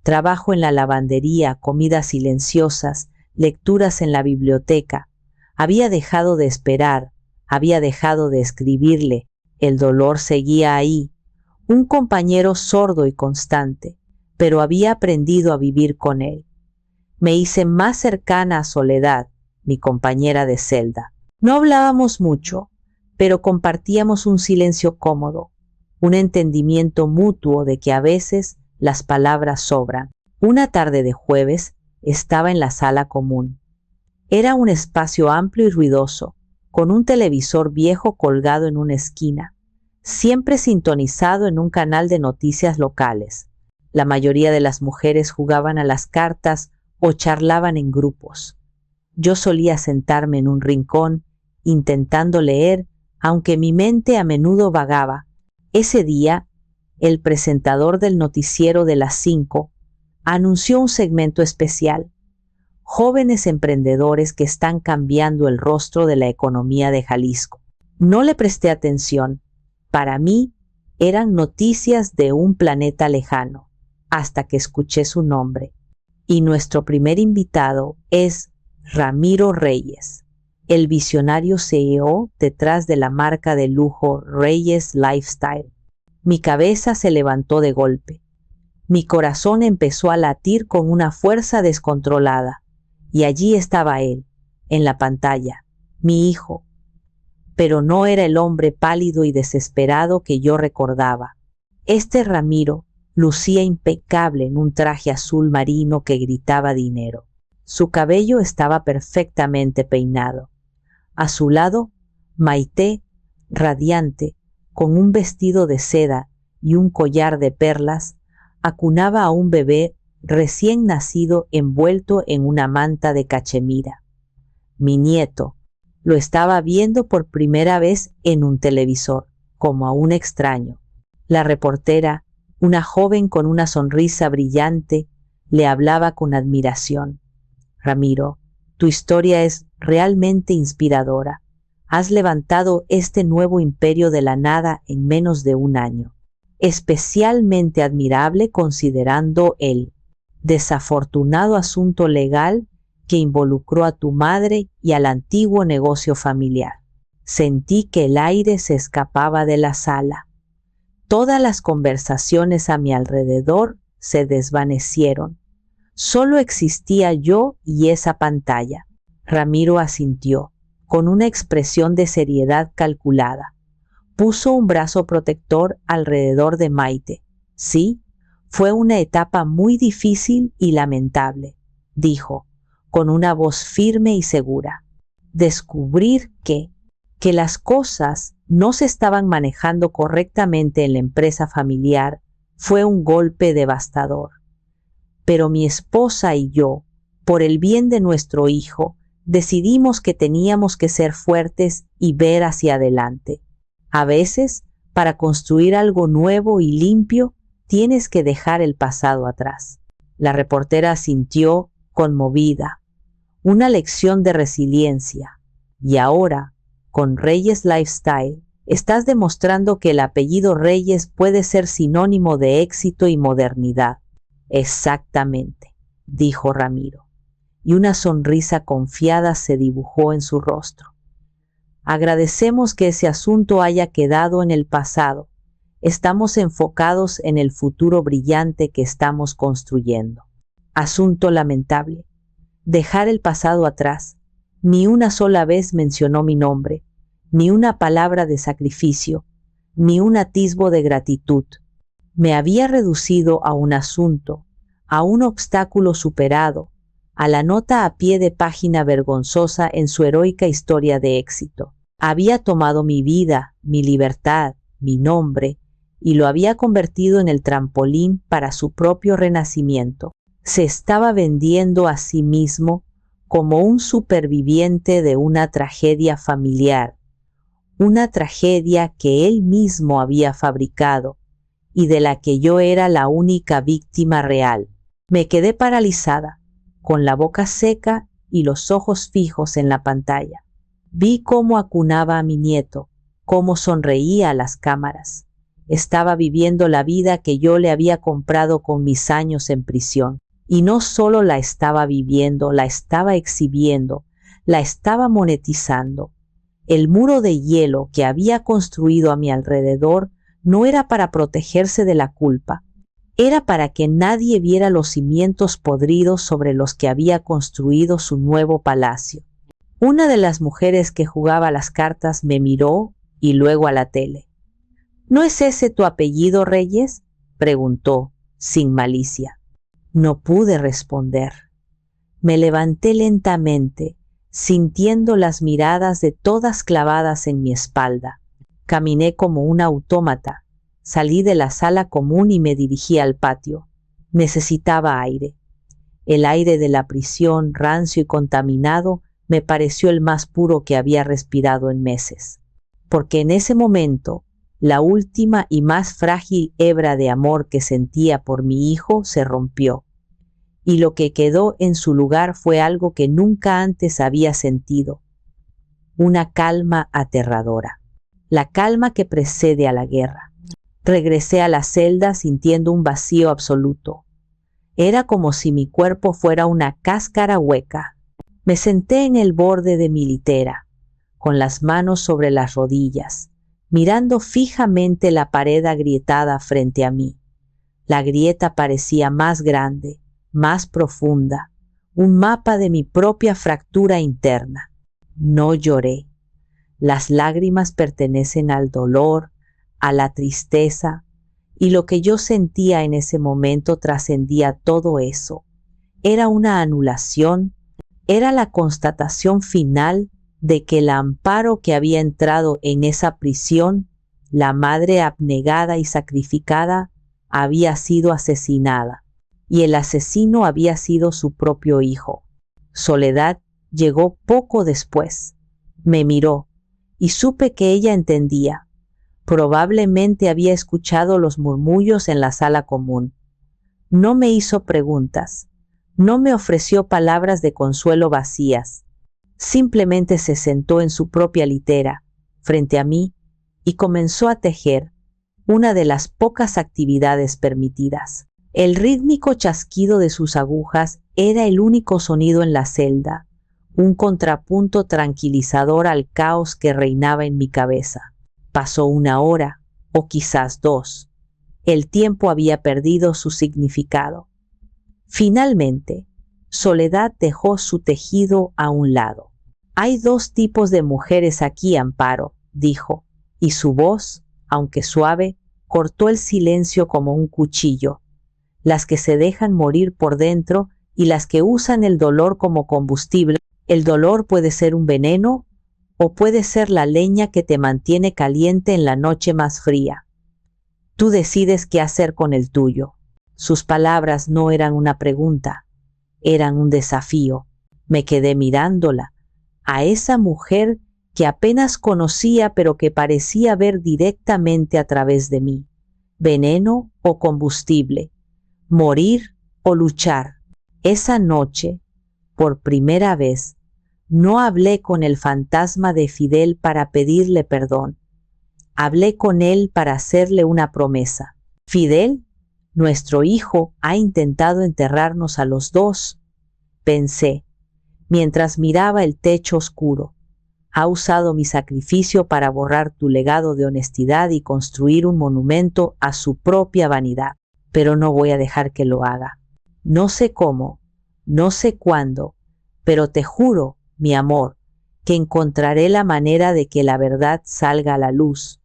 Trabajo en la lavandería, comidas silenciosas, lecturas en la biblioteca. Había dejado de esperar, había dejado de escribirle. El dolor seguía ahí, un compañero sordo y constante, pero había aprendido a vivir con él. Me hice más cercana a Soledad, mi compañera de celda. No hablábamos mucho, pero compartíamos un silencio cómodo, un entendimiento mutuo de que a veces las palabras sobran. Una tarde de jueves estaba en la sala común. Era un espacio amplio y ruidoso, con un televisor viejo colgado en una esquina, siempre sintonizado en un canal de noticias locales. La mayoría de las mujeres jugaban a las cartas o charlaban en grupos. Yo solía sentarme en un rincón, intentando leer, aunque mi mente a menudo vagaba. Ese día, el presentador del noticiero de las 5 anunció un segmento especial: jóvenes emprendedores que están cambiando el rostro de la economía de Jalisco. No le presté atención. Para mí, eran noticias de un planeta lejano, hasta que escuché su nombre. Y nuestro primer invitado es Ramiro Reyes, el visionario CEO detrás de la marca de lujo Reyes Lifestyle. Mi cabeza se levantó de golpe. Mi corazón empezó a latir con una fuerza descontrolada. Y allí estaba él, en la pantalla, mi hijo. Pero no era el hombre pálido y desesperado que yo recordaba. Este Ramiro lucía impecable en un traje azul marino que gritaba dinero. Su cabello estaba perfectamente peinado. A su lado, Maite, radiante, con un vestido de seda y un collar de perlas, acunaba a un bebé recién nacido envuelto en una manta de cachemira. Mi nieto lo estaba viendo por primera vez en un televisor, como a un extraño. La reportera, una joven con una sonrisa brillante, le hablaba con admiración. Ramiro, tu historia es realmente inspiradora. Has levantado este nuevo imperio de la nada en menos de un año. Especialmente admirable considerando el desafortunado asunto legal que involucró a tu madre y al antiguo negocio familiar. Sentí que el aire se escapaba de la sala. Todas las conversaciones a mi alrededor se desvanecieron. Solo existía yo y esa pantalla. Ramiro asintió, con una expresión de seriedad calculada. Puso un brazo protector alrededor de Maite. Sí, fue una etapa muy difícil y lamentable, dijo, con una voz firme y segura. Descubrir que las cosas no se estaban manejando correctamente en la empresa familiar fue un golpe devastador. Pero mi esposa y yo, por el bien de nuestro hijo, decidimos que teníamos que ser fuertes y ver hacia adelante. A veces, para construir algo nuevo y limpio, tienes que dejar el pasado atrás. La reportera asintió, conmovida. Una lección de resiliencia. Y ahora, con Reyes Lifestyle, estás demostrando que el apellido Reyes puede ser sinónimo de éxito y modernidad. Exactamente, dijo Ramiro, y una sonrisa confiada se dibujó en su rostro. Agradecemos que ese asunto haya quedado en el pasado. Estamos enfocados en el futuro brillante que estamos construyendo. Asunto lamentable. Dejar el pasado atrás. Ni una sola vez mencionó mi nombre, ni una palabra de sacrificio, ni un atisbo de gratitud. Me había reducido a un asunto, a un obstáculo superado, a la nota a pie de página vergonzosa en su heroica historia de éxito. Había tomado mi vida, mi libertad, mi nombre, y lo había convertido en el trampolín para su propio renacimiento. Se estaba vendiendo a sí mismo como un superviviente de una tragedia familiar, una tragedia que él mismo había fabricado y de la que yo era la única víctima real. Me quedé paralizada, con la boca seca y los ojos fijos en la pantalla. Vi cómo acunaba a mi nieto, cómo sonreía a las cámaras. Estaba viviendo la vida que yo le había comprado con mis años en prisión. Y no solo la estaba viviendo, la estaba exhibiendo, la estaba monetizando. El muro de hielo que había construido a mi alrededor no era para protegerse de la culpa, era para que nadie viera los cimientos podridos sobre los que había construido su nuevo palacio. Una de las mujeres que jugaba las cartas me miró y luego a la tele. ¿No es ese tu apellido, Reyes?, preguntó, sin malicia. No pude responder. Me levanté lentamente, sintiendo las miradas de todas clavadas en mi espalda. Caminé como un autómata, salí de la sala común y me dirigí al patio. Necesitaba aire. El aire de la prisión, rancio y contaminado, me pareció el más puro que había respirado en meses. Porque en ese momento, la última y más frágil hebra de amor que sentía por mi hijo se rompió, y lo que quedó en su lugar fue algo que nunca antes había sentido: una calma aterradora, la calma que precede a la guerra. Regresé a la celda sintiendo un vacío absoluto. Era como si mi cuerpo fuera una cáscara hueca. Me senté en el borde de mi litera, con las manos sobre las rodillas, mirando fijamente la pared agrietada frente a mí. La grieta parecía más grande, más profunda, un mapa de mi propia fractura interna. No lloré. Las lágrimas pertenecen al dolor, a la tristeza, y lo que yo sentía en ese momento trascendía todo eso. Era una anulación, era la constatación final de que el amparo que había entrado en esa prisión, la madre abnegada y sacrificada, había sido asesinada, y el asesino había sido su propio hijo. Soledad llegó poco después. Me miró, y supe que ella entendía. Probablemente había escuchado los murmullos en la sala común. No me hizo preguntas, no me ofreció palabras de consuelo vacías. Simplemente se sentó en su propia litera, frente a mí, y comenzó a tejer, una de las pocas actividades permitidas. El rítmico chasquido de sus agujas era el único sonido en la celda, un contrapunto tranquilizador al caos que reinaba en mi cabeza. Pasó 1 hora, o quizás 2. El tiempo había perdido su significado. Finalmente, Soledad dejó su tejido a un lado. Hay 2 tipos de mujeres aquí, Amparo, dijo, y su voz, aunque suave, cortó el silencio como un cuchillo. Las que se dejan morir por dentro y las que usan el dolor como combustible. El dolor puede ser un veneno o puede ser la leña que te mantiene caliente en la noche más fría. Tú decides qué hacer con el tuyo. Sus palabras no eran una pregunta, eran un desafío. Me quedé mirándola, a esa mujer que apenas conocía pero que parecía ver directamente a través de mí. Veneno o combustible, morir o luchar. Esa noche, por primera vez, no hablé con el fantasma de Fidel para pedirle perdón. Hablé con él para hacerle una promesa. Fidel, nuestro hijo, ha intentado enterrarnos a los 2, pensé, mientras miraba el techo oscuro. Ha usado mi sacrificio para borrar tu legado de honestidad y construir un monumento a su propia vanidad. Pero no voy a dejar que lo haga. No sé cómo, no sé cuándo, pero te juro, mi amor, que encontraré la manera de que la verdad salga a la luz,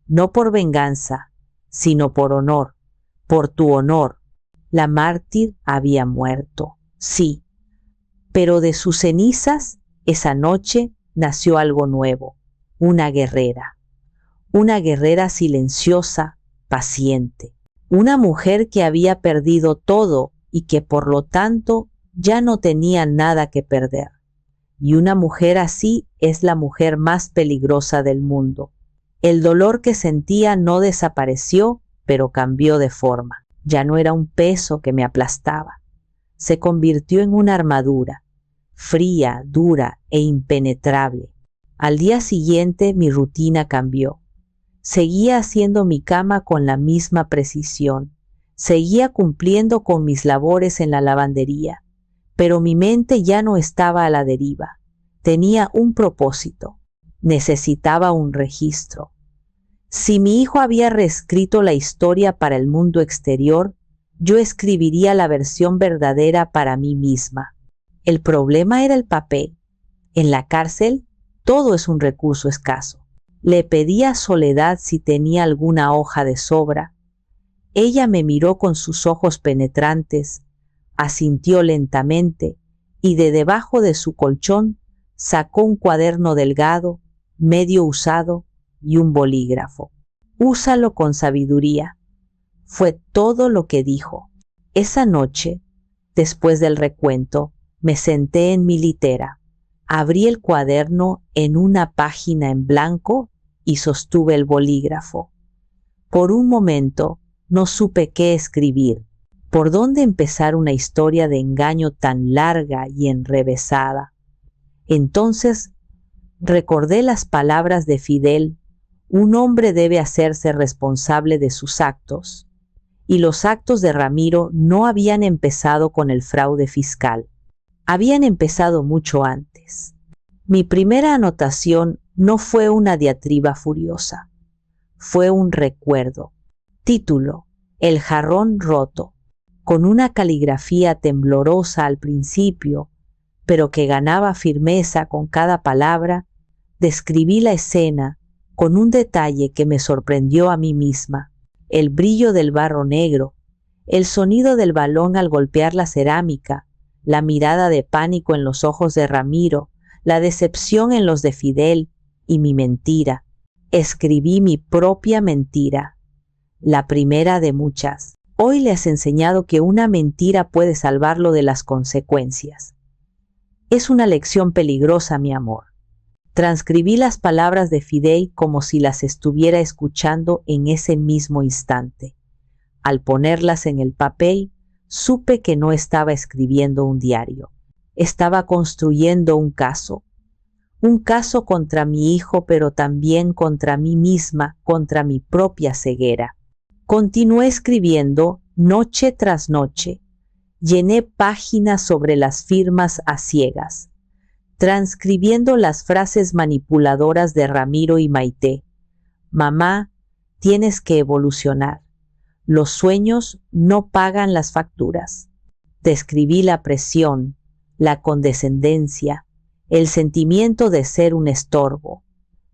no por venganza, sino por honor, por tu honor. La mártir había muerto, sí, pero de sus cenizas, esa noche, nació algo nuevo, una guerrera silenciosa, paciente, una mujer que había perdido todo y que por lo tanto ya no tenía nada que perder. Y una mujer así es la mujer más peligrosa del mundo. El dolor que sentía no desapareció, pero cambió de forma. Ya no era un peso que me aplastaba. Se convirtió en una armadura, fría, dura e impenetrable. Al día siguiente mi rutina cambió. Seguía haciendo mi cama con la misma precisión. Seguía cumpliendo con mis labores en la lavandería. Pero mi mente ya no estaba a la deriva. Tenía un propósito. Necesitaba un registro. Si mi hijo había reescrito la historia para el mundo exterior, yo escribiría la versión verdadera para mí misma. El problema era el papel. En la cárcel, todo es un recurso escaso. Le pedí a Soledad si tenía alguna hoja de sobra. Ella me miró con sus ojos penetrantes, asintió lentamente y de debajo de su colchón Sacó un cuaderno delgado, medio usado, y un bolígrafo. Úsalo con sabiduría. Fue todo lo que dijo. Esa noche, después del recuento, me senté en mi litera, abrí el cuaderno en una página en blanco y sostuve el bolígrafo. Por un momento no supe qué escribir, por dónde empezar una historia de engaño tan larga y enrevesada. Entonces recordé las palabras de Fidel: un hombre debe hacerse responsable de sus actos. Y los actos de Ramiro no habían empezado con el fraude fiscal. Habían empezado mucho antes. Mi primera anotación no fue una diatriba furiosa. Fue un recuerdo. Título: El jarrón roto. Con una caligrafía temblorosa al principio, pero que ganaba firmeza con cada palabra, describí la escena con un detalle que me sorprendió a mí misma: el brillo del barro negro, el sonido del balón al golpear la cerámica, la mirada de pánico en los ojos de Ramiro, la decepción en los de Fidel y mi mentira. Escribí mi propia mentira, la primera de muchas. Hoy le has enseñado que una mentira puede salvarlo de las consecuencias. Es una lección peligrosa, mi amor. Transcribí las palabras de Fidel como si las estuviera escuchando en ese mismo instante. Al ponerlas en el papel, supe que no estaba escribiendo un diario. Estaba construyendo un caso contra mi hijo, pero también contra mí misma, contra mi propia ceguera. Continué escribiendo noche tras noche. Llené páginas sobre las firmas a ciegas, transcribiendo las frases manipuladoras de Ramiro y Maite. Mamá, tienes que evolucionar. Los sueños no pagan las facturas. Describí la presión, la condescendencia, el sentimiento de ser un estorbo.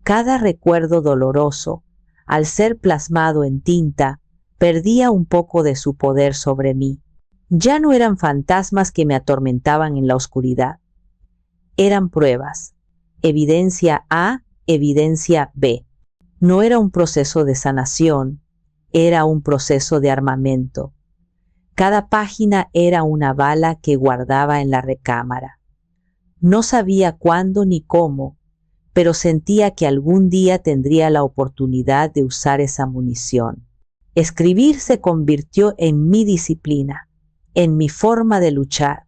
Cada recuerdo doloroso, al ser plasmado en tinta, perdía un poco de su poder sobre mí. Ya no eran fantasmas que me atormentaban en la oscuridad. Eran pruebas, evidencia A, evidencia B. No era un proceso de sanación, era un proceso de armamento. Cada página era una bala que guardaba en la recámara. No sabía cuándo ni cómo, pero sentía que algún día tendría la oportunidad de usar esa munición. Escribir se convirtió en mi disciplina, en mi forma de luchar.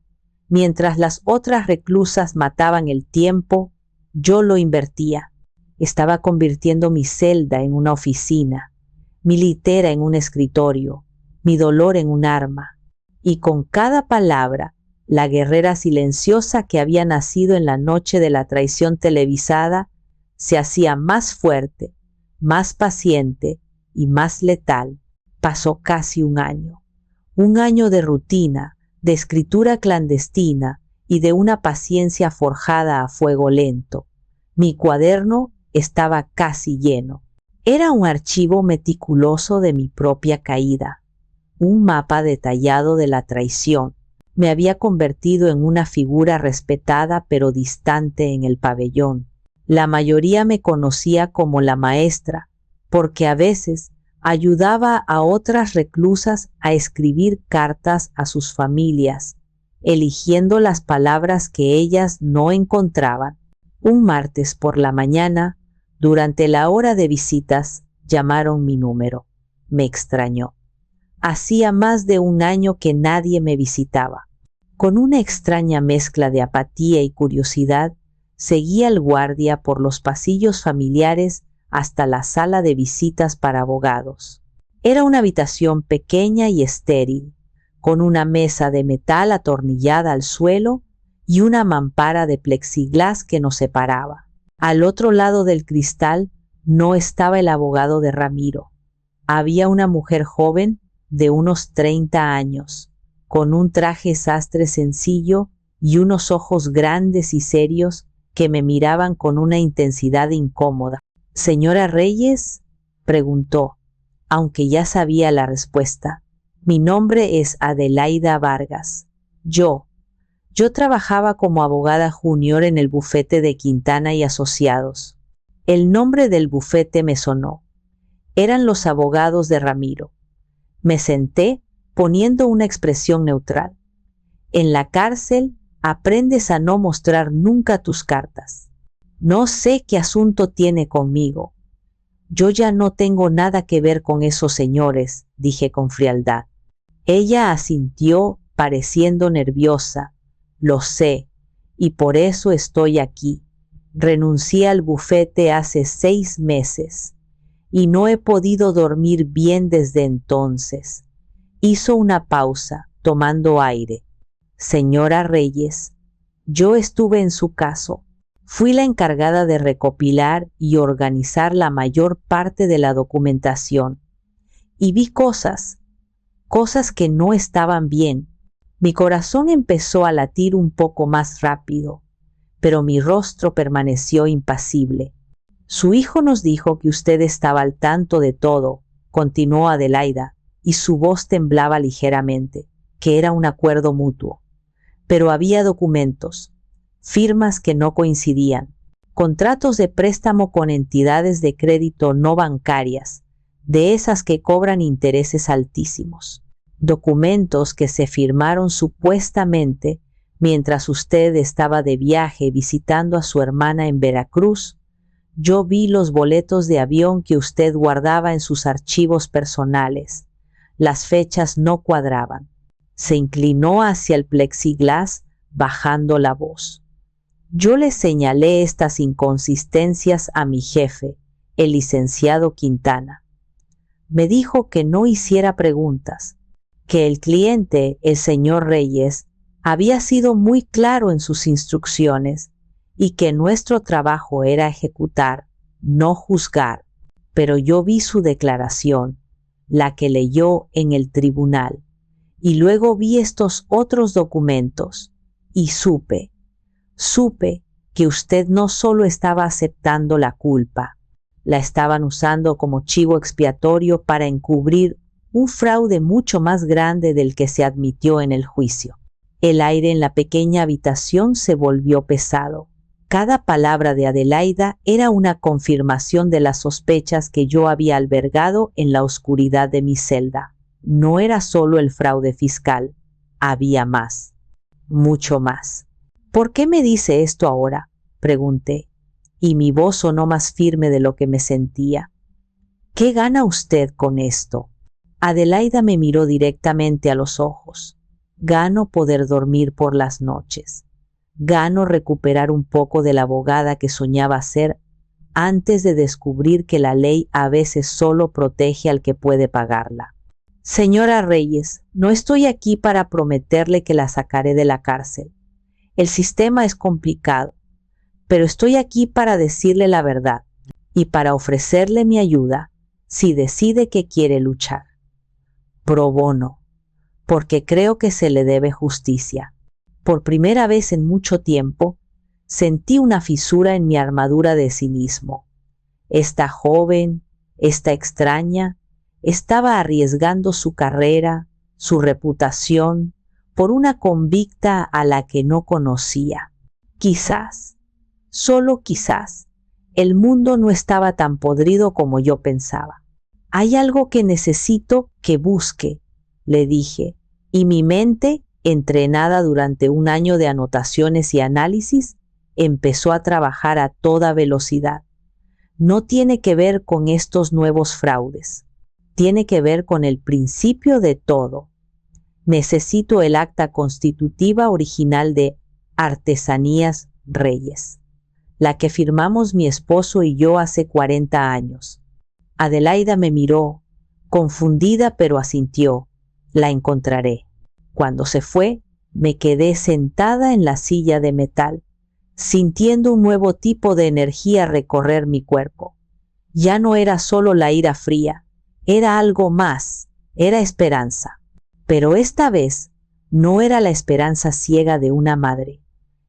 Mientras las otras reclusas mataban el tiempo, yo lo invertía. Estaba convirtiendo mi celda en una oficina, mi litera en un escritorio, mi dolor en un arma. Y con cada palabra, la guerrera silenciosa que había nacido en la noche de la traición televisada se hacía más fuerte, más paciente y más letal. Pasó casi un año de rutina, de escritura clandestina y de una paciencia forjada a fuego lento. Mi cuaderno estaba casi lleno. Era un archivo meticuloso de mi propia caída, un mapa detallado de la traición. Me había convertido en una figura respetada pero distante en el pabellón. La mayoría me conocía como la maestra, porque a veces ayudaba a otras reclusas a escribir cartas a sus familias, eligiendo las palabras que ellas no encontraban. Un martes por la mañana, durante la hora de visitas, llamaron mi número. Me extrañó. Hacía más de un año que nadie me visitaba. Con una extraña mezcla de apatía y curiosidad, seguí al guardia por los pasillos familiares hasta la sala de visitas para abogados. Era una habitación pequeña y estéril, con una mesa de metal atornillada al suelo y una mampara de plexiglás que nos separaba. Al otro lado del cristal no estaba el abogado de Ramiro. Había una mujer joven de unos 30 años, con un traje sastre sencillo y unos ojos grandes y serios que me miraban con una intensidad incómoda. «¿Señora Reyes?», preguntó, aunque ya sabía la respuesta. «Mi nombre es Adelaida Vargas. Yo, Yo trabajaba como abogada junior en el bufete de Quintana y Asociados. El nombre del bufete me sonó. Eran los abogados de Ramiro. Me senté poniendo una expresión neutral. En la cárcel aprendes a no mostrar nunca tus cartas. No sé qué asunto tiene conmigo. Yo ya no tengo nada que ver con esos señores, dije con frialdad. Ella asintió, pareciendo nerviosa. Lo sé, y por eso estoy aquí. Renuncié al bufete hace 6 meses, y no he podido dormir bien desde entonces. Hizo una pausa, tomando aire. Señora Reyes, yo estuve en su caso. Fui la encargada de recopilar y organizar la mayor parte de la documentación. Y vi cosas que no estaban bien. Mi corazón empezó a latir un poco más rápido, pero mi rostro permaneció impasible. Su hijo nos dijo que usted estaba al tanto de todo, continuó Adelaida, y su voz temblaba ligeramente, que era un acuerdo mutuo. Pero había documentos, firmas que no coincidían, contratos de préstamo con entidades de crédito no bancarias, de esas que cobran intereses altísimos. Documentos que se firmaron supuestamente mientras usted estaba de viaje visitando a su hermana en Veracruz. Yo vi los boletos de avión que usted guardaba en sus archivos personales. Las fechas no cuadraban. Se inclinó hacia el plexiglas, bajando la voz. Yo le señalé estas inconsistencias a mi jefe, el licenciado Quintana. Me dijo que no hiciera preguntas, que el cliente, el señor Reyes, había sido muy claro en sus instrucciones y que nuestro trabajo era ejecutar, no juzgar. Pero yo vi su declaración, la que leyó en el tribunal, y luego vi estos otros documentos y supe que usted no solo estaba aceptando la culpa, la estaban usando como chivo expiatorio para encubrir un fraude mucho más grande del que se admitió en el juicio. El aire en la pequeña habitación se volvió pesado. Cada palabra de Adelaida era una confirmación de las sospechas que yo había albergado en la oscuridad de mi celda. No era solo el fraude fiscal, había más, mucho más. ¿Por qué me dice esto ahora?, pregunté, y mi voz sonó más firme de lo que me sentía. ¿Qué gana usted con esto? Adelaida me miró directamente a los ojos. Gano poder dormir por las noches. Gano recuperar un poco de la abogada que soñaba ser antes de descubrir que la ley a veces solo protege al que puede pagarla. Señora Reyes, no estoy aquí para prometerle que la sacaré de la cárcel. El sistema es complicado, pero estoy aquí para decirle la verdad y para ofrecerle mi ayuda si decide que quiere luchar. Pro bono, porque creo que se le debe justicia. Por primera vez en mucho tiempo, sentí una fisura en mi armadura de cinismo. Esta joven, esta extraña, estaba arriesgando su carrera, su reputación, por una convicta a la que no conocía. Quizás, solo quizás, el mundo no estaba tan podrido como yo pensaba. Hay algo que necesito que busque, le dije, y mi mente, entrenada durante un año de anotaciones y análisis, empezó a trabajar a toda velocidad. No tiene que ver con estos nuevos fraudes. Tiene que ver con el principio de todo. Necesito el acta constitutiva original de Artesanías Reyes, la que firmamos mi esposo y yo hace 40 años. Adelaida me miró, confundida, pero asintió. La encontraré. Cuando se fue, me quedé sentada en la silla de metal, sintiendo un nuevo tipo de energía recorrer mi cuerpo. Ya no era solo la ira fría, era algo más, era esperanza. Pero esta vez no era la esperanza ciega de una madre,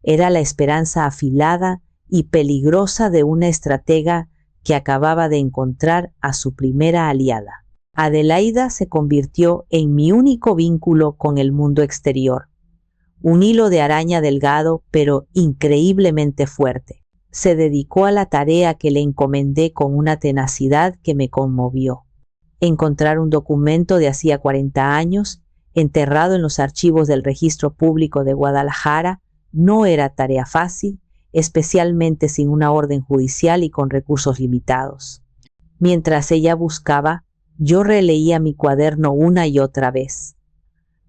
era la esperanza afilada y peligrosa de una estratega que acababa de encontrar a su primera aliada. Adelaida se convirtió en mi único vínculo con el mundo exterior, un hilo de araña delgado pero increíblemente fuerte. Se dedicó a la tarea que le encomendé con una tenacidad que me conmovió. Encontrar un documento de hacía 40 años, enterrado en los archivos del Registro Público de Guadalajara, no era tarea fácil, especialmente sin una orden judicial y con recursos limitados. Mientras ella buscaba, yo releía mi cuaderno una y otra vez.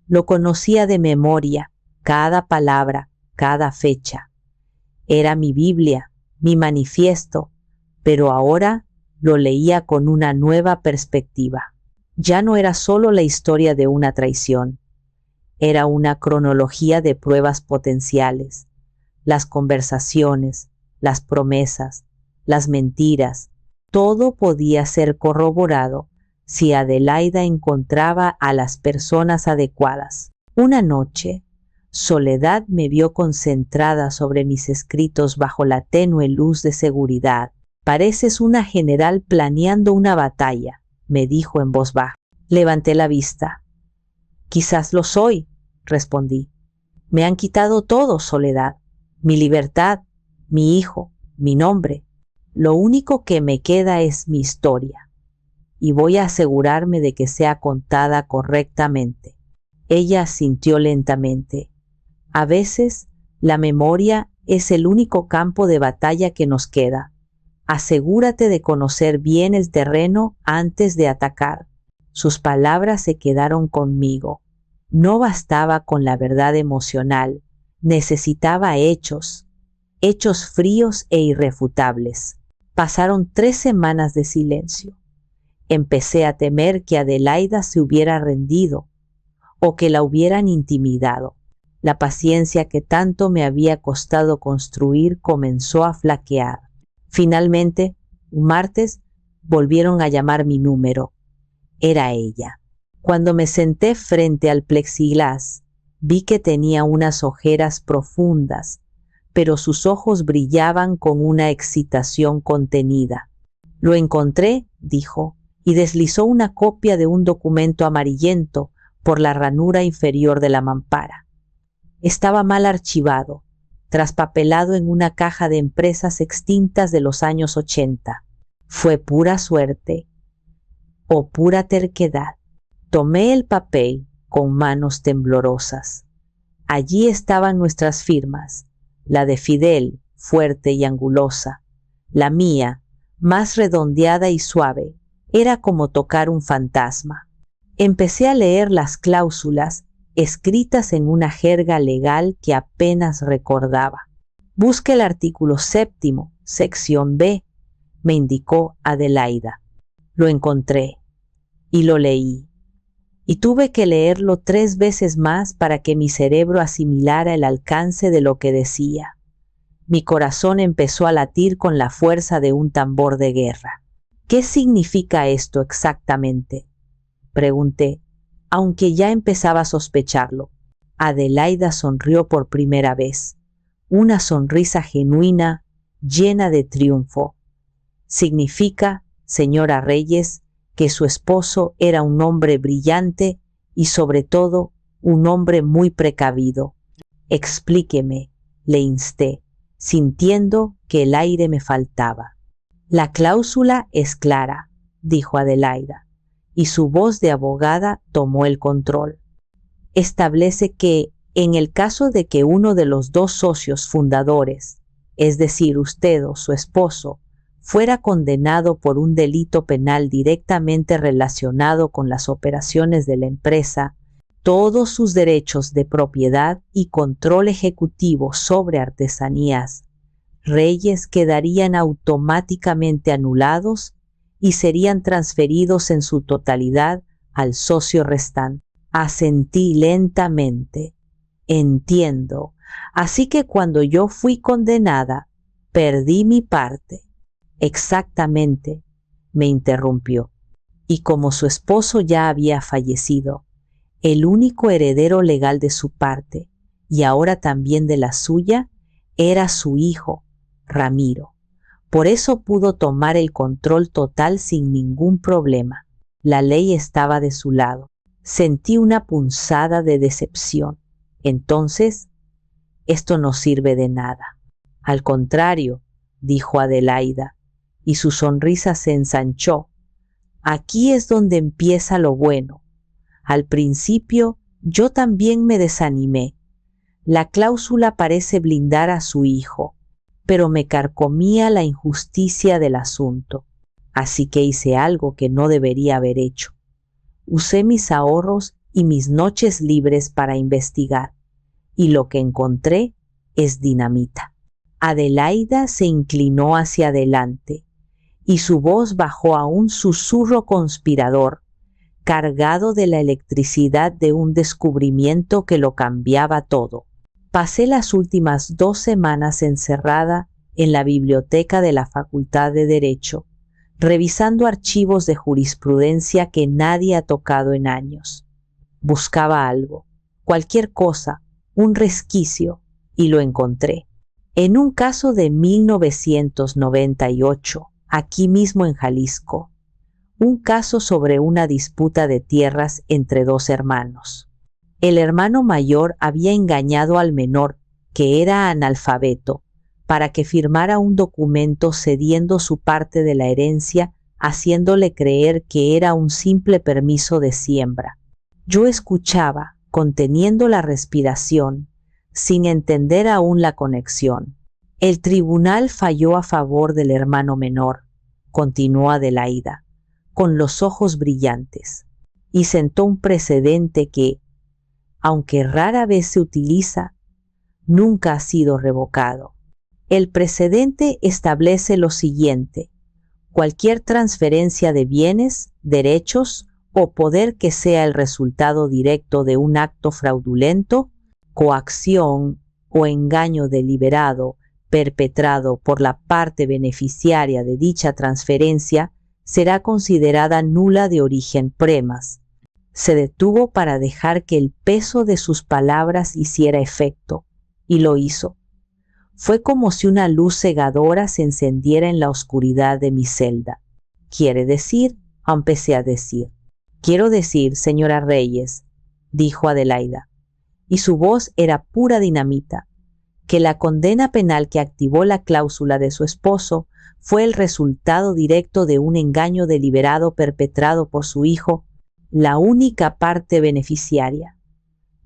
Lo conocía de memoria, cada palabra, cada fecha. Era mi Biblia, mi manifiesto, pero ahora lo leía con una nueva perspectiva. Ya no era solo la historia de una traición, era una cronología de pruebas potenciales, las conversaciones, las promesas, las mentiras. Todo podía ser corroborado si Adelaida encontraba a las personas adecuadas. Una noche, Soledad me vio concentrada sobre mis escritos bajo la tenue luz de seguridad. «Pareces una general planeando una batalla», me dijo en voz baja. Levanté la vista. «Quizás lo soy», respondí. «Me han quitado todo, Soledad. Mi libertad, mi hijo, mi nombre. Lo único que me queda es mi historia. Y voy a asegurarme de que sea contada correctamente». Ella asintió lentamente. «A veces, la memoria es el único campo de batalla que nos queda. Asegúrate de conocer bien el terreno antes de atacar». Sus palabras se quedaron conmigo. No bastaba con la verdad emocional, necesitaba hechos, hechos fríos e irrefutables. Pasaron 3 semanas de silencio. Empecé a temer que Adelaida se hubiera rendido o que la hubieran intimidado. La paciencia que tanto me había costado construir comenzó a flaquear. Finalmente, un martes, volvieron a llamar mi número. Era ella. Cuando me senté frente al plexiglas, vi que tenía unas ojeras profundas, pero sus ojos brillaban con una excitación contenida. «Lo encontré», dijo, y deslizó una copia de un documento amarillento por la ranura inferior de la mampara. Estaba mal archivado, traspapelado en una caja de empresas extintas de los años 80. Fue pura suerte o pura terquedad. Tomé el papel con manos temblorosas. Allí estaban nuestras firmas, la de Fidel, fuerte y angulosa, la mía, más redondeada y suave. Era como tocar un fantasma. Empecé a leer las cláusulas escritas en una jerga legal que apenas recordaba. «Busque el artículo 7º, sección B», me indicó Adelaida. Lo encontré y lo leí. Y tuve que leerlo 3 veces más para que mi cerebro asimilara el alcance de lo que decía. Mi corazón empezó a latir con la fuerza de un tambor de guerra. «¿Qué significa esto exactamente?», pregunté, aunque ya empezaba a sospecharlo. Adelaida sonrió por primera vez, una sonrisa genuina, llena de triunfo. «Significa, señora Reyes, que su esposo era un hombre brillante y sobre todo un hombre muy precavido. Explíqueme», le insté, sintiendo que el aire me faltaba. «La cláusula es clara», dijo Adelaida, y su voz de abogada tomó el control. «Establece que, en el caso de que uno de los 2 socios fundadores, es decir, usted o su esposo, fuera condenado por un delito penal directamente relacionado con las operaciones de la empresa, todos sus derechos de propiedad y control ejecutivo sobre Artesanías Reyes quedarían automáticamente anulados y serían transferidos en su totalidad al socio restante». Asentí lentamente. «Entiendo. Así que cuando yo fui condenada, perdí mi parte». «Exactamente», me interrumpió. «Y como su esposo ya había fallecido, el único heredero legal de su parte, y ahora también de la suya, era su hijo, Ramiro. Por eso pudo tomar el control total sin ningún problema. La ley estaba de su lado». Sentí una punzada de decepción. Entonces, esto no sirve de nada. Al contrario, dijo Adelaida, y su sonrisa se ensanchó. Aquí es donde empieza lo bueno. Al principio, yo también me desanimé. La cláusula parece blindar a su hijo, pero me carcomía la injusticia del asunto. Así que hice algo que no debería haber hecho. Usé mis ahorros y mis noches libres para investigar, y lo que encontré es dinamita. Adelaida se inclinó hacia adelante, y su voz bajó a un susurro conspirador, cargado de la electricidad de un descubrimiento que lo cambiaba todo. Pasé las últimas 2 semanas encerrada en la biblioteca de la Facultad de Derecho, revisando archivos de jurisprudencia que nadie ha tocado en años. Buscaba algo, cualquier cosa, un resquicio, y lo encontré. En un caso de 1998, aquí mismo en Jalisco, un caso sobre una disputa de tierras entre 2 hermanos. El hermano mayor había engañado al menor, que era analfabeto, para que firmara un documento cediendo su parte de la herencia, haciéndole creer que era un simple permiso de siembra. Yo escuchaba, conteniendo la respiración, sin entender aún la conexión. El tribunal falló a favor del hermano menor, continuó Adelaida, con los ojos brillantes, y sentó un precedente que, aunque rara vez se utiliza, nunca ha sido revocado. El precedente establece lo siguiente: cualquier transferencia de bienes, derechos o poder que sea el resultado directo de un acto fraudulento, coacción o engaño deliberado perpetrado por la parte beneficiaria de dicha transferencia será considerada nula de origen premas. Se detuvo para dejar que el peso de sus palabras hiciera efecto, y lo hizo. Fue como si una luz cegadora se encendiera en la oscuridad de mi celda. Quiero decir, quiero decir, señora Reyes, dijo Adelaida, y su voz era pura dinamita, que la condena penal que activó la cláusula de su esposo fue el resultado directo de un engaño deliberado perpetrado por su hijo, la única parte beneficiaria.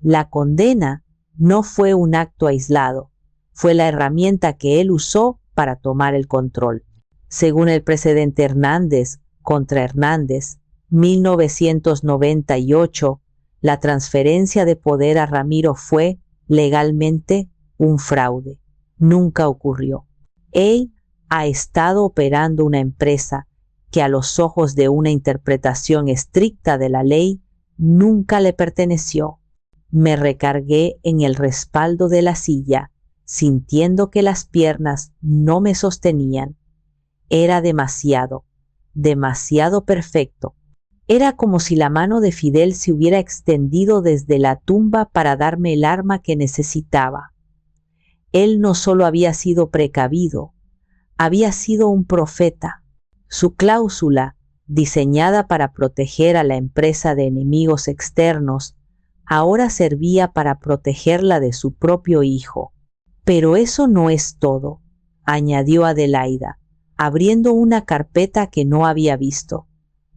La condena no fue un acto aislado, fue la herramienta que él usó para tomar el control. Según el precedente Hernández contra Hernández, 1998, la transferencia de poder a Ramiro fue, legalmente, un fraude. Nunca ocurrió. Él ha estado operando una empresa que a los ojos de una interpretación estricta de la ley nunca le perteneció. Me recargué en el respaldo de la silla, sintiendo que las piernas no me sostenían. Era demasiado, demasiado perfecto. Era como si la mano de Fidel se hubiera extendido desde la tumba para darme el arma que necesitaba. Él no solo había sido precavido, había sido un profeta. Su cláusula, diseñada para proteger a la empresa de enemigos externos, ahora servía para protegerla de su propio hijo. Pero eso no es todo, añadió Adelaida, abriendo una carpeta que no había visto.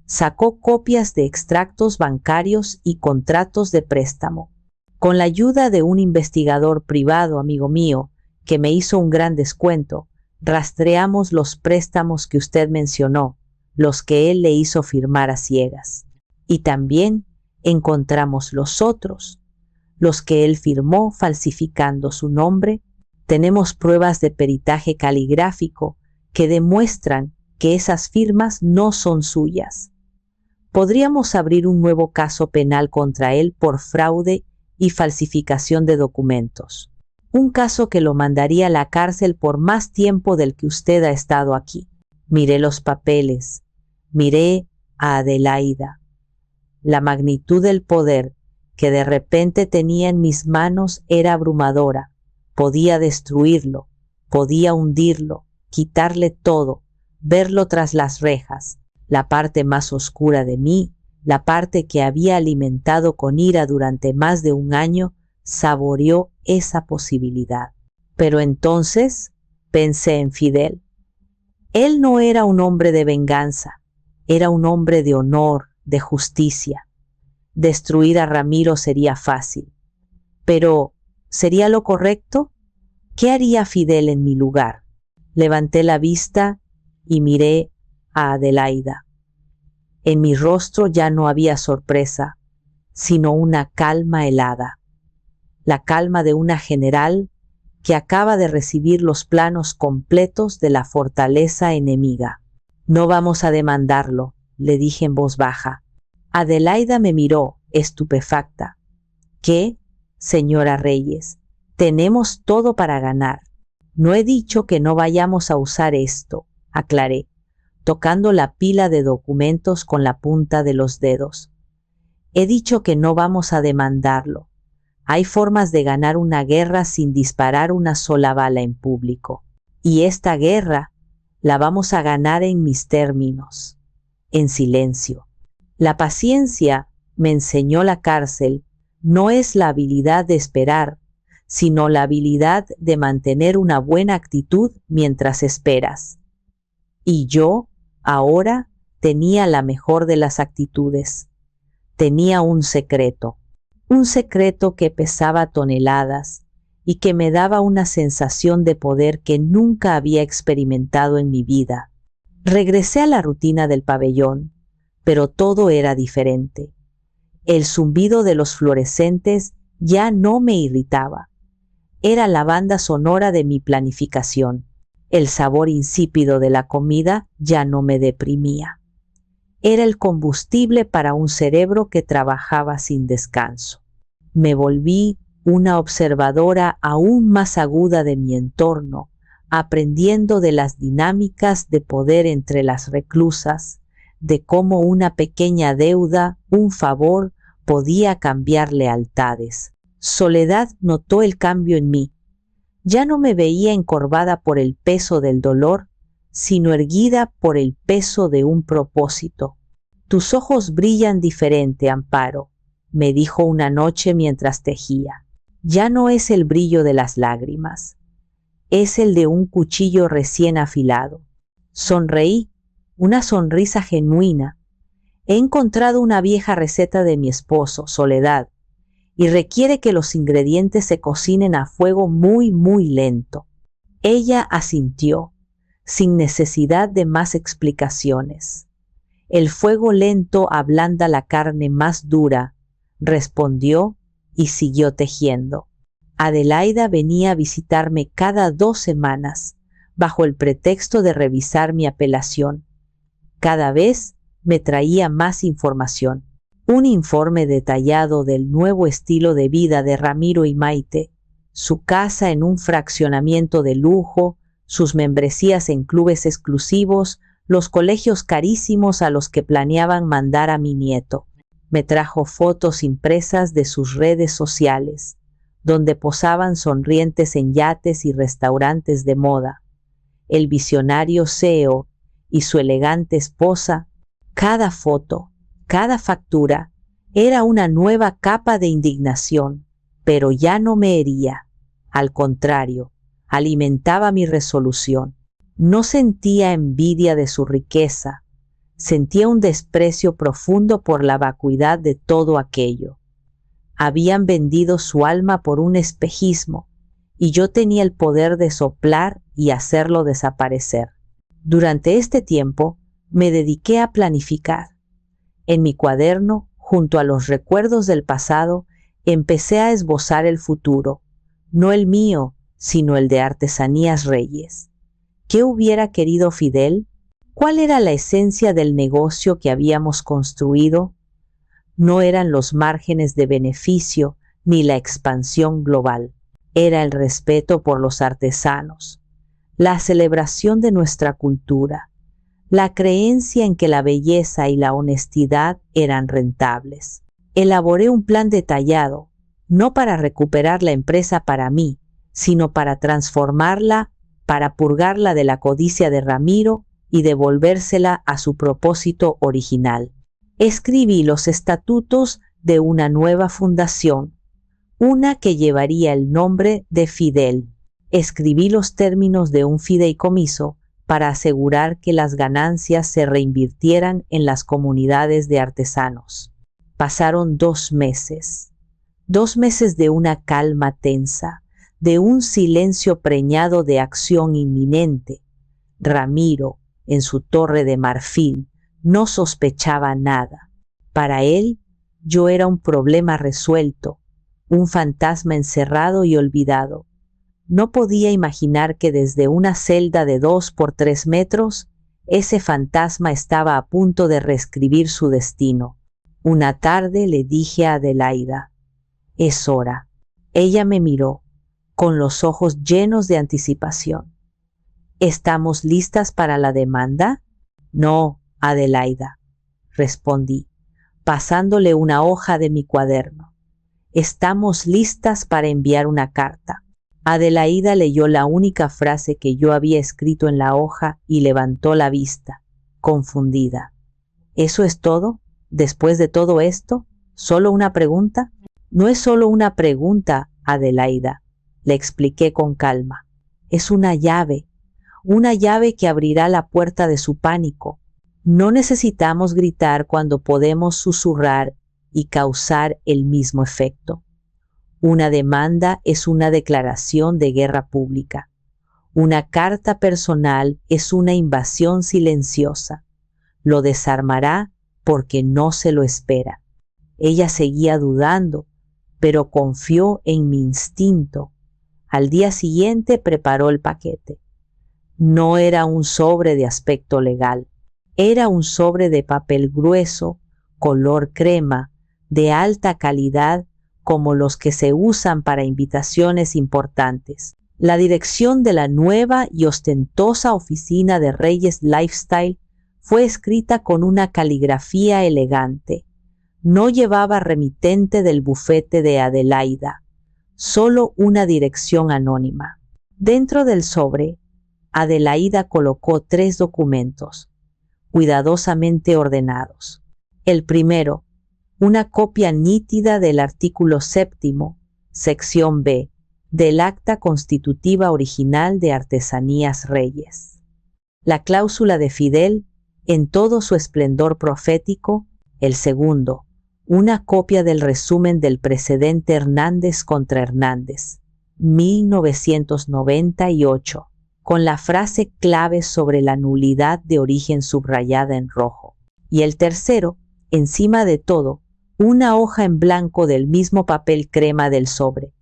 Sacó copias de extractos bancarios y contratos de préstamo. Con la ayuda de un investigador privado, amigo mío, que me hizo un gran descuento, rastreamos los préstamos que usted mencionó, los que él le hizo firmar a ciegas. Y también encontramos los otros, los que él firmó falsificando su nombre. Tenemos pruebas de peritaje caligráfico que demuestran que esas firmas no son suyas. Podríamos abrir un nuevo caso penal contra él por fraude y falsificación de documentos. Un caso que lo mandaría a la cárcel por más tiempo del que usted ha estado aquí. Miré los papeles, miré a Adelaida. La magnitud del poder que de repente tenía en mis manos era abrumadora. Podía destruirlo, podía hundirlo, quitarle todo, verlo tras las rejas. La parte más oscura de mí, la parte que había alimentado con ira durante más de un año, saboreó esa posibilidad. Pero entonces pensé en Fidel. Él no era un hombre de venganza, era un hombre de honor, de justicia. Destruir a Ramiro sería fácil. Pero, ¿sería lo correcto? ¿Qué haría Fidel en mi lugar? Levanté la vista y miré a Adelaida. En mi rostro ya no había sorpresa, sino una calma helada. La calma de una general que acaba de recibir los planos completos de la fortaleza enemiga. No vamos a demandarlo, le dije en voz baja. Adelaida me miró, estupefacta. ¿Qué, señora Reyes? Tenemos todo para ganar. No he dicho que no vayamos a usar esto, aclaré, tocando la pila de documentos con la punta de los dedos. He dicho que no vamos a demandarlo. Hay formas de ganar una guerra sin disparar una sola bala en público. Y esta guerra la vamos a ganar en mis términos, en silencio. La paciencia, me enseñó la cárcel, no es la habilidad de esperar, sino la habilidad de mantener una buena actitud mientras esperas. Y yo, ahora, tenía la mejor de las actitudes. Tenía un secreto que pesaba toneladas y que me daba una sensación de poder que nunca había experimentado en mi vida. Regresé a la rutina del pabellón, pero todo era diferente. El zumbido de los fluorescentes ya no me irritaba. Era la banda sonora de mi planificación. El sabor insípido de la comida ya no me deprimía. Era el combustible para un cerebro que trabajaba sin descanso. Me volví una observadora aún más aguda de mi entorno, aprendiendo de las dinámicas de poder entre las reclusas, de cómo una pequeña deuda, un favor, podía cambiar lealtades. Soledad notó el cambio en mí. Ya no me veía encorvada por el peso del dolor, sino erguida por el peso de un propósito. Tus ojos brillan diferente, Amparo, me dijo una noche mientras tejía. Ya no es el brillo de las lágrimas, es el de un cuchillo recién afilado. Sonreí, una sonrisa genuina. He encontrado una vieja receta de mi esposo, Soledad, y requiere que los ingredientes se cocinen a fuego muy, muy lento. Ella asintió, sin necesidad de más explicaciones. El fuego lento ablanda la carne más dura, respondió y siguió tejiendo. Adelaida venía a visitarme cada 2 semanas, bajo el pretexto de revisar mi apelación. Cada vez me traía más información. Un informe detallado del nuevo estilo de vida de Ramiro y Maite, su casa en un fraccionamiento de lujo, sus membresías en clubes exclusivos, los colegios carísimos a los que planeaban mandar a mi nieto. Me trajo fotos impresas de sus redes sociales, donde posaban sonrientes en yates y restaurantes de moda. El visionario CEO y su elegante esposa, cada foto, cada factura, era una nueva capa de indignación, pero ya no me hería. Al contrario, alimentaba mi resolución. No sentía envidia de su riqueza, sentía un desprecio profundo por la vacuidad de todo aquello. Habían vendido su alma por un espejismo, y yo tenía el poder de soplar y hacerlo desaparecer. Durante este tiempo, me dediqué a planificar. En mi cuaderno, junto a los recuerdos del pasado, empecé a esbozar el futuro, no el mío, sino el de Artesanías Reyes. ¿Qué hubiera querido Fidel? ¿Cuál era la esencia del negocio que habíamos construido? No eran los márgenes de beneficio ni la expansión global. Era el respeto por los artesanos, la celebración de nuestra cultura, la creencia en que la belleza y la honestidad eran rentables. Elaboré un plan detallado, no para recuperar la empresa para mí, sino para transformarla, para purgarla de la codicia de Ramiro y devolvérsela a su propósito original. Escribí los estatutos de una nueva fundación, una que llevaría el nombre de Fidel. Escribí los términos de un fideicomiso para asegurar que las ganancias se reinvirtieran en las comunidades de artesanos. Pasaron 2 meses. 2 meses de una calma tensa, de un silencio preñado de acción inminente. Ramiro, en su torre de marfil, no sospechaba nada. Para él, yo era un problema resuelto, un fantasma encerrado y olvidado. No podía imaginar que desde una celda de 2 por 3 metros, ese fantasma estaba a punto de reescribir su destino. Una tarde le dije a Adelaida: «Es hora». Ella me miró, con los ojos llenos de anticipación. «¿Estamos listas para la demanda?» «No, Adelaida», respondí, pasándole una hoja de mi cuaderno. «Estamos listas para enviar una carta». Adelaida leyó la única frase que yo había escrito en la hoja y levantó la vista, confundida. «¿Eso es todo? ¿Después de todo esto? ¿Solo una pregunta?» «No es solo una pregunta, Adelaida», le expliqué con calma. «Es una llave que abrirá la puerta de su pánico. No necesitamos gritar cuando podemos susurrar y causar el mismo efecto. Una demanda es una declaración de guerra pública. Una carta personal es una invasión silenciosa. Lo desarmará porque no se lo espera». Ella seguía dudando, pero confió en mi instinto. Al día siguiente preparó el paquete. No era un sobre de aspecto legal. Era un sobre de papel grueso, color crema, de alta calidad, como los que se usan para invitaciones importantes. La dirección de la nueva y ostentosa oficina de Reyes Lifestyle fue escrita con una caligrafía elegante. No llevaba remitente del bufete de Adelaida, solo una dirección anónima. Dentro del sobre, Adelaida colocó 3 documentos, cuidadosamente ordenados. El primero, una copia nítida del artículo 7º, sección B, del Acta Constitutiva Original de Artesanías Reyes. La cláusula de Fidel, en todo su esplendor profético. El segundo, una copia del resumen del precedente Hernández contra Hernández, 1998, con la frase clave sobre la nulidad de origen subrayada en rojo. Y el tercero, encima de todo, una hoja en blanco del mismo papel crema del sobre.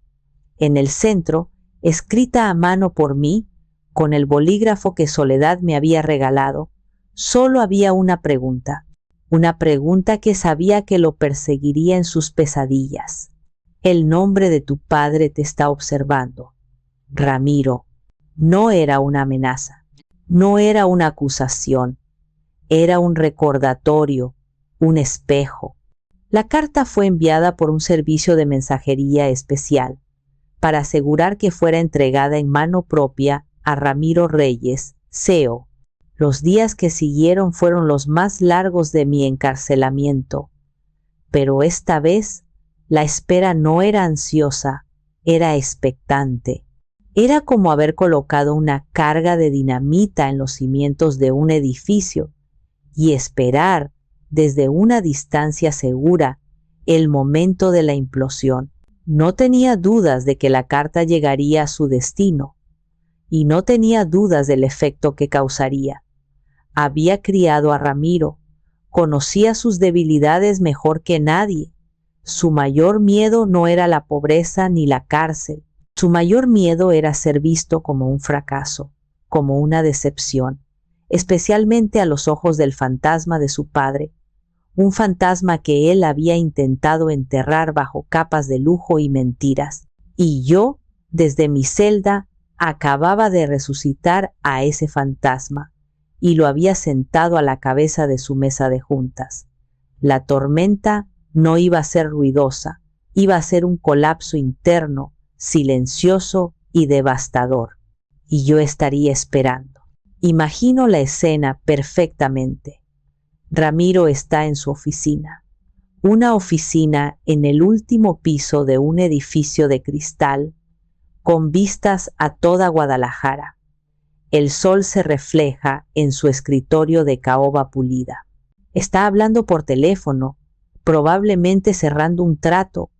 En el centro, escrita a mano por mí, con el bolígrafo que Soledad me había regalado, solo había una pregunta que sabía que lo perseguiría en sus pesadillas. «El nombre de tu padre te está observando, Ramiro». No era una amenaza, no era una acusación, era un recordatorio, un espejo. La carta fue enviada por un servicio de mensajería especial, para asegurar que fuera entregada en mano propia a Ramiro Reyes, CEO. Los días que siguieron fueron los más largos de mi encarcelamiento, pero esta vez la espera no era ansiosa, era expectante. Era como haber colocado una carga de dinamita en los cimientos de un edificio y esperar desde una distancia segura el momento de la implosión. No tenía dudas de que la carta llegaría a su destino y no tenía dudas del efecto que causaría. Había criado a Ramiro, conocía sus debilidades mejor que nadie. Su mayor miedo no era la pobreza ni la cárcel. Su mayor miedo era ser visto como un fracaso, como una decepción, especialmente a los ojos del fantasma de su padre, un fantasma que él había intentado enterrar bajo capas de lujo y mentiras. Y yo, desde mi celda, acababa de resucitar a ese fantasma y lo había sentado a la cabeza de su mesa de juntas. La tormenta no iba a ser ruidosa, iba a ser un colapso interno, silencioso y devastador. Y yo estaría esperando. Imagino la escena perfectamente. Ramiro está en su oficina. una oficina en el último piso de un edificio de cristal con vistas a toda Guadalajara. El sol se refleja en su escritorio de caoba pulida. Está hablando por teléfono, probablemente cerrando un trato,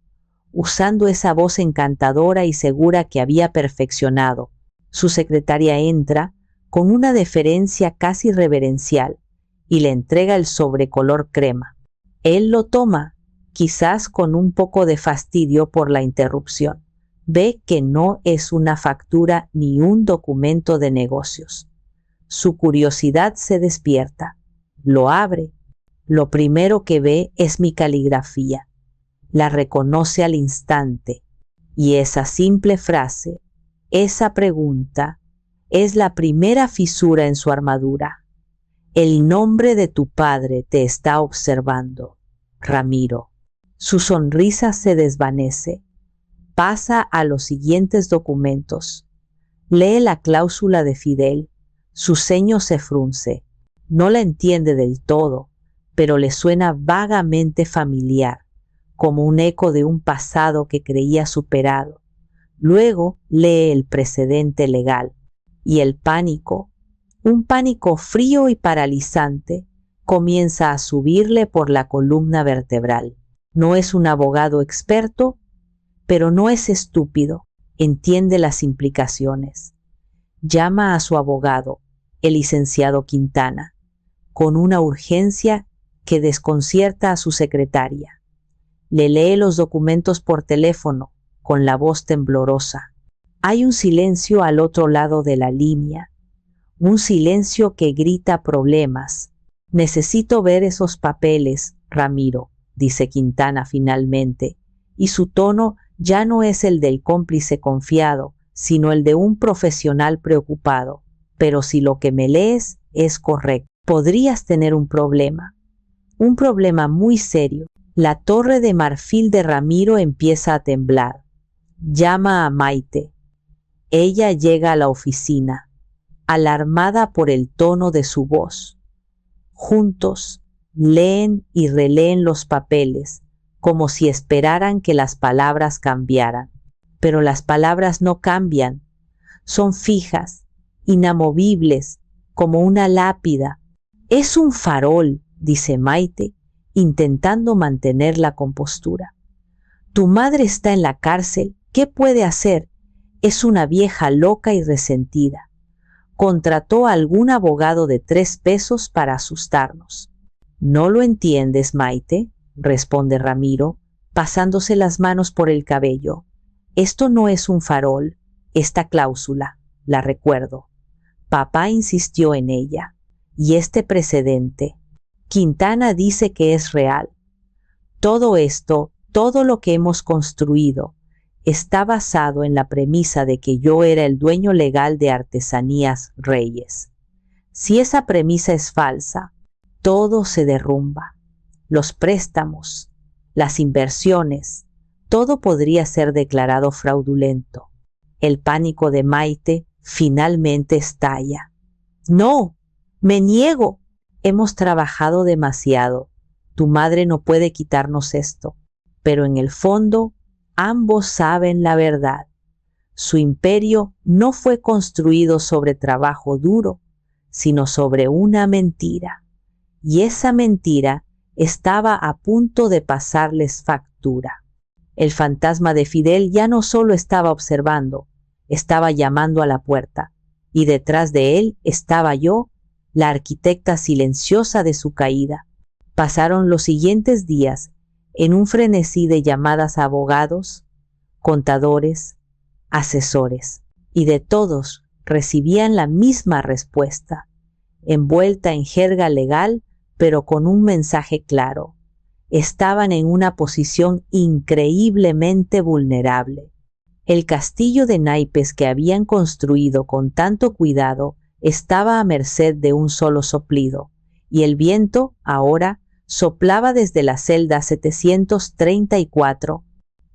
usando esa voz encantadora y segura que había perfeccionado. Su secretaria entra con una deferencia casi reverencial y le entrega el sobre color crema. Él lo toma, quizás con un poco de fastidio por la interrupción. Ve que no es una factura ni un documento de negocios. Su curiosidad se despierta. Lo abre. Lo primero que ve es mi caligrafía. La reconoce al instante. Y esa simple frase, esa pregunta, es la primera fisura en su armadura. El nombre de tu padre te está observando, Ramiro. Su sonrisa se desvanece. Pasa a los siguientes documentos. Lee la cláusula de Fidel. Su ceño se frunce. No la entiende del todo, pero le suena vagamente familiar, como un eco de un pasado que creía superado. Luego lee el precedente legal, y el pánico, un pánico frío y paralizante, comienza a subirle por la columna vertebral. No es un abogado experto, pero no es estúpido, entiende las implicaciones. Llama a su abogado, el licenciado Quintana, con una urgencia que desconcierta a su secretaria. Le lee los documentos por teléfono, con la voz temblorosa. Hay un silencio al otro lado de la línea, un silencio que grita problemas. Necesito ver esos papeles, Ramiro, dice Quintana finalmente, y su tono ya no es el del cómplice confiado, sino el de un profesional preocupado. Pero si lo que me lees es correcto, podrías tener un problema muy serio. La torre de marfil de Ramiro empieza a temblar. Llama a Maite. Ella llega a la oficina, alarmada por el tono de su voz. Juntos leen y releen los papeles, como si esperaran que las palabras cambiaran. Pero las palabras no cambian, son fijas, inamovibles, como una lápida. Es un farol, dice Maite, intentando mantener la compostura. Tu madre está en la cárcel, ¿qué puede hacer? Es una vieja loca y resentida. Contrató a algún abogado de 3 pesos para asustarnos. ¿No lo entiendes, Maite?, responde Ramiro, pasándose las manos por el cabello. Esto no es un farol, esta cláusula, la recuerdo. Papá insistió en ella. Y este precedente. Quintana dice que es real. Todo esto, todo lo que hemos construido, está basado en la premisa de que yo era el dueño legal de Artesanías Reyes. Si esa premisa es falsa, todo se derrumba. Los préstamos, las inversiones, todo podría ser declarado fraudulento. El pánico de Maite finalmente estalla. ¡No! ¡Me niego! Hemos trabajado demasiado. Tu madre no puede quitarnos esto. Pero en el fondo, ambos saben la verdad. Su imperio no fue construido sobre trabajo duro, sino sobre una mentira. Y esa mentira estaba a punto de pasarles factura. El fantasma de Fidel ya no solo estaba observando, estaba llamando a la puerta, y detrás de él estaba yo, la arquitecta silenciosa de su caída. Pasaron los siguientes días en un frenesí de llamadas a abogados, contadores, asesores, y de todos recibían la misma respuesta, envuelta en jerga legal, pero con un mensaje claro. Estaban en una posición increíblemente vulnerable. El castillo de naipes que habían construido con tanto cuidado estaba a merced de un solo soplido, y el viento, ahora, soplaba desde la celda 734.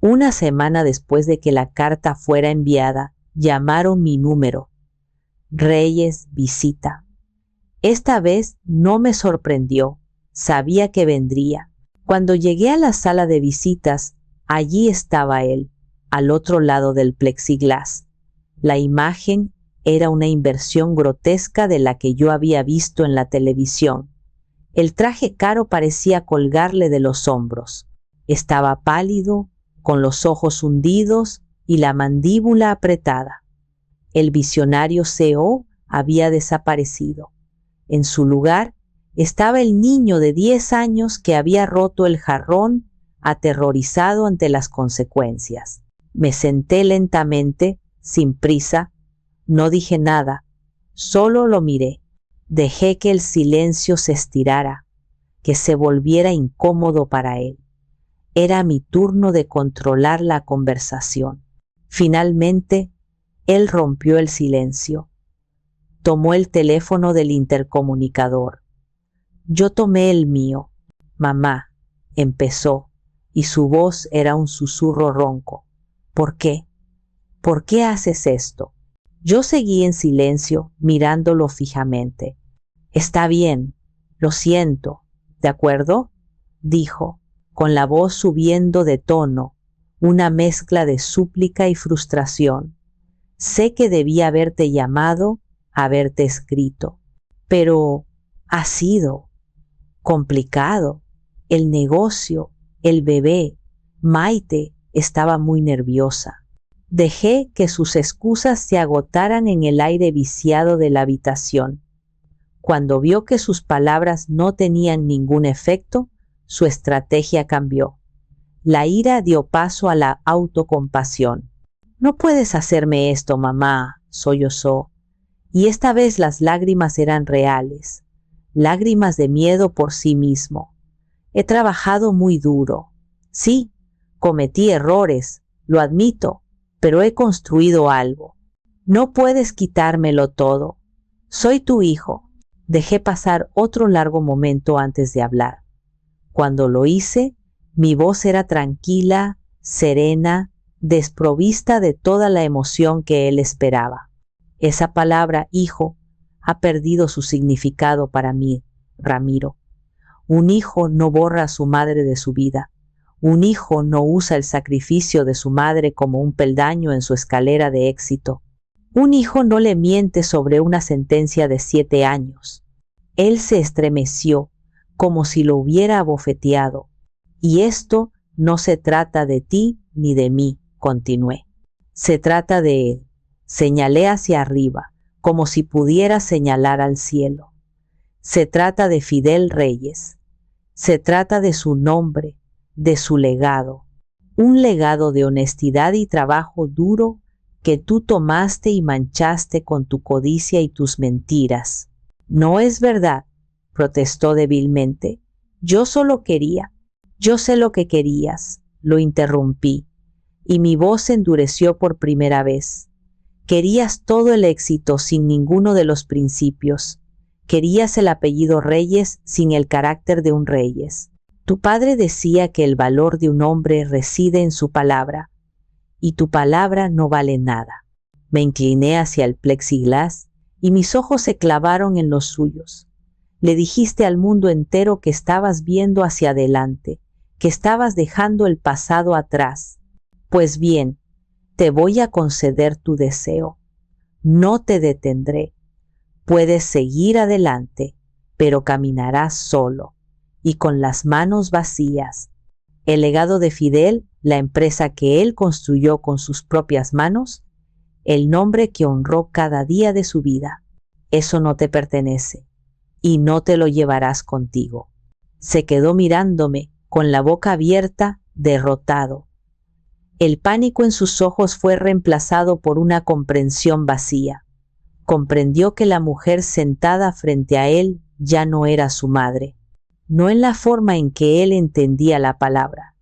Una semana después de que la carta fuera enviada, llamaron mi número. Reyes visita. Esta vez no me sorprendió, sabía que vendría. Cuando llegué a la sala de visitas, allí estaba él, al otro lado del plexiglas. La imagen era una inversión grotesca de la que yo había visto en la televisión. El traje caro parecía colgarle de los hombros. Estaba pálido, con los ojos hundidos y la mandíbula apretada. El visionario CEO había desaparecido. En su lugar estaba el niño de 10 años que había roto el jarrón, aterrorizado ante las consecuencias. Me senté lentamente, sin prisa, no dije nada, solo lo miré. Dejé que el silencio se estirara, que se volviera incómodo para él. Era mi turno de controlar la conversación. Finalmente, él rompió el silencio. Tomó el teléfono del intercomunicador. Yo tomé el mío. Mamá, empezó, y su voz era un susurro ronco. ¿Por qué? ¿Por qué haces esto? Yo seguí en silencio, mirándolo fijamente. Está bien, lo siento, ¿de acuerdo? Dijo, con la voz subiendo de tono, una mezcla de súplica y frustración. Sé que debía haberte llamado, haberte escrito, pero ha sido complicado. El negocio, el bebé, Maite estaba muy nerviosa. Dejé que sus excusas se agotaran en el aire viciado de la habitación. Cuando vio que sus palabras no tenían ningún efecto, su estrategia cambió. La ira dio paso a la autocompasión. No puedes hacerme esto, mamá, sollozó. Y esta vez las lágrimas eran reales, lágrimas de miedo por sí mismo. He trabajado muy duro. Sí, cometí errores, lo admito, pero he construido algo. No puedes quitármelo todo. Soy tu hijo. Dejé pasar otro largo momento antes de hablar. Cuando lo hice, mi voz era tranquila, serena, desprovista de toda la emoción que él esperaba. Esa palabra, hijo, ha perdido su significado para mí, Ramiro. Un hijo no borra a su madre de su vida. Un hijo no usa el sacrificio de su madre como un peldaño en su escalera de éxito. Un hijo no le miente sobre una sentencia de 7 años. Él se estremeció, como si lo hubiera abofeteado. Y esto no se trata de ti ni de mí, continué. Se trata de él. Señalé hacia arriba, como si pudiera señalar al cielo. Se trata de Fidel Reyes. Se trata de su nombre, de su legado. Un legado de honestidad y trabajo duro que tú tomaste y manchaste con tu codicia y tus mentiras. No es verdad, protestó débilmente. Yo solo quería. Yo sé lo que querías, lo interrumpí, y mi voz se endureció por primera vez. Querías todo el éxito sin ninguno de los principios. Querías el apellido Reyes sin el carácter de un Reyes. Tu padre decía que el valor de un hombre reside en su palabra, y tu palabra no vale nada. Me incliné hacia el plexiglas y mis ojos se clavaron en los suyos. Le dijiste al mundo entero que estabas viendo hacia adelante, que estabas dejando el pasado atrás. Pues bien, te voy a conceder tu deseo. No te detendré. Puedes seguir adelante, pero caminarás solo y con las manos vacías. El legado de Fidel, la empresa que él construyó con sus propias manos, el nombre que honró cada día de su vida, eso no te pertenece y no te lo llevarás contigo. Se quedó mirándome con la boca abierta, derrotado. El pánico en sus ojos fue reemplazado por una comprensión vacía. Comprendió que la mujer sentada frente a él ya no era su madre, no en la forma en que él entendía la palabra.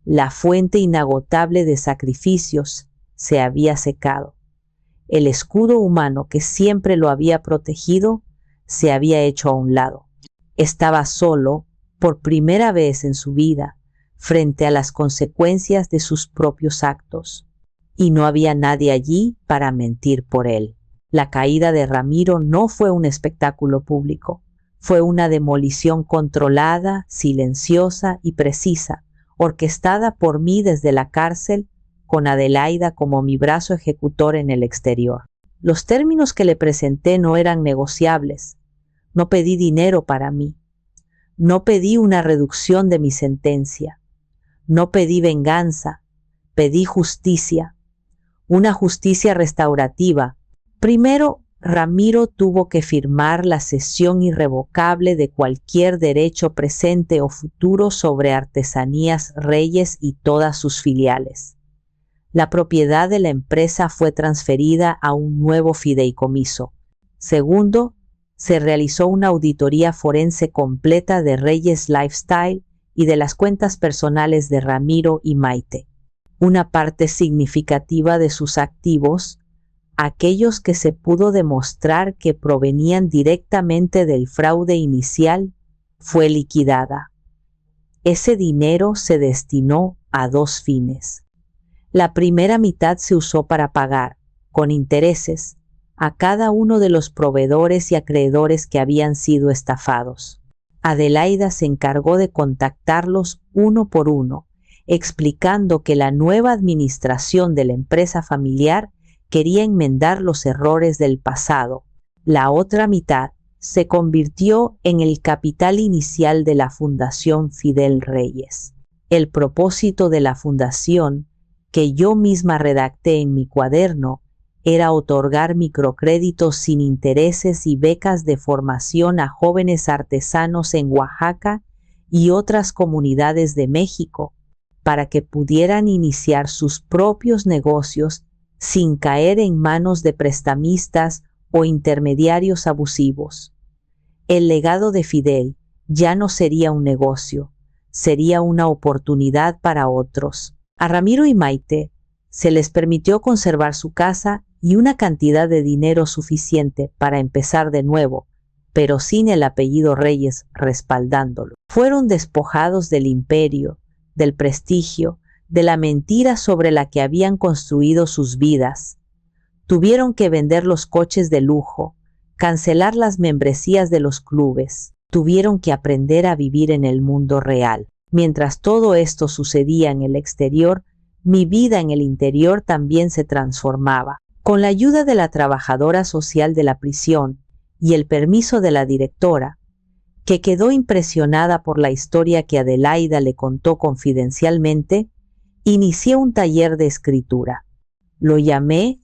La fuente inagotable de sacrificios se había secado. El escudo humano que siempre lo había protegido se había hecho a un lado. Estaba solo, por primera vez en su vida, frente a las consecuencias de sus propios actos, y no había nadie allí para mentir por él. La caída de Ramiro no fue un espectáculo público, Fue una demolición controlada, silenciosa y precisa, orquestada por mí desde la cárcel, con Adelaida como mi brazo ejecutor en el exterior. Los términos que le presenté no eran negociables. No pedí dinero para mí. No pedí una reducción de mi sentencia. No pedí venganza. Pedí justicia. Una justicia restaurativa. Primero, Ramiro tuvo que firmar la cesión irrevocable de cualquier derecho presente o futuro sobre Artesanías Reyes y todas sus filiales. La propiedad de la empresa fue transferida a un nuevo fideicomiso. Segundo, se realizó una auditoría forense completa de Reyes Lifestyle y de las cuentas personales de Ramiro y Maite. Una parte significativa de sus activos, aquellos que se pudo demostrar que provenían directamente del fraude inicial, fue liquidada. Ese dinero se destinó a dos fines. La primera mitad se usó para pagar, con intereses, a cada uno de los proveedores y acreedores que habían sido estafados. Adelaida se encargó de contactarlos uno por uno, explicando que la nueva administración de la empresa familiar quería enmendar los errores del pasado. La otra mitad se convirtió en el capital inicial de la Fundación Fidel Reyes. El propósito de la fundación, que yo misma redacté en mi cuaderno, era otorgar microcréditos sin intereses y becas de formación a jóvenes artesanos en Oaxaca y otras comunidades de México, para que pudieran iniciar sus propios negocios sin caer en manos de prestamistas o intermediarios abusivos. El legado de Fidel ya no sería un negocio, sería una oportunidad para otros. A Ramiro y Maite se les permitió conservar su casa y una cantidad de dinero suficiente para empezar de nuevo, pero sin el apellido Reyes respaldándolo. Fueron despojados del imperio, del prestigio, de la mentira sobre la que habían construido sus vidas. Tuvieron que vender los coches de lujo, cancelar las membresías de los clubes. Tuvieron que aprender a vivir en el mundo real. Mientras todo esto sucedía en el exterior, mi vida en el interior también se transformaba. Con la ayuda de la trabajadora social de la prisión y el permiso de la directora, que quedó impresionada por la historia que Adelaida le contó confidencialmente, inicié un taller de escritura. Lo llamé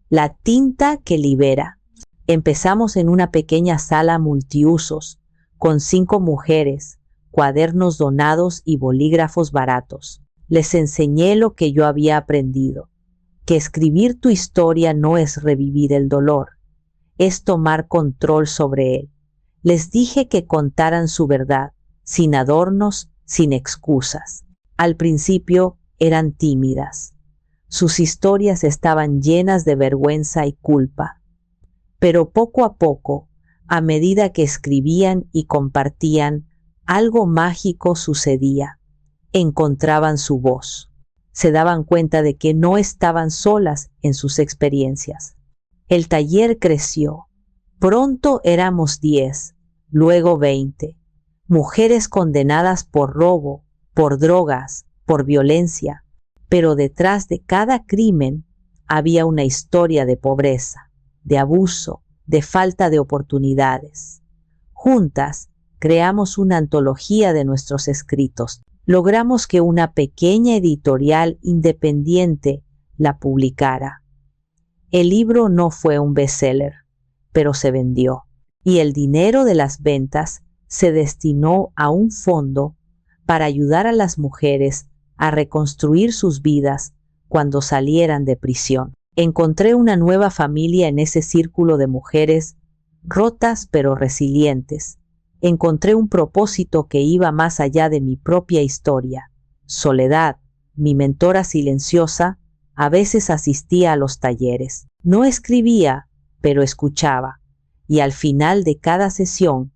La tinta que libera. Empezamos en una pequeña sala multiusos, con 5 mujeres, cuadernos donados y bolígrafos baratos. Les enseñé lo que yo había aprendido, que escribir tu historia no es revivir el dolor, es tomar control sobre él. Les dije que contaran su verdad, sin adornos, sin excusas. Al principio eran tímidas. Sus historias estaban llenas de vergüenza y culpa. Pero poco a poco, a medida que escribían y compartían, algo mágico sucedía. Encontraban su voz. Se daban cuenta de que no estaban solas en sus experiencias. El taller creció. Pronto éramos 10, luego 20. Mujeres condenadas por robo, por drogas, por violencia. Pero detrás de cada crimen había una historia de pobreza, de abuso, de falta de oportunidades. Juntas, creamos una antología de nuestros escritos. Logramos que una pequeña editorial independiente la publicara. El libro no fue un bestseller, pero se vendió. Y el dinero de las ventas se destinó a un fondo para ayudar a las mujeres a reconstruir sus vidas cuando salieran de prisión. Encontré una nueva familia en ese círculo de mujeres rotas pero resilientes. Encontré un propósito que iba más allá de mi propia historia. Soledad, mi mentora silenciosa, a veces asistía a los talleres. No escribía, pero escuchaba, y al final de cada sesión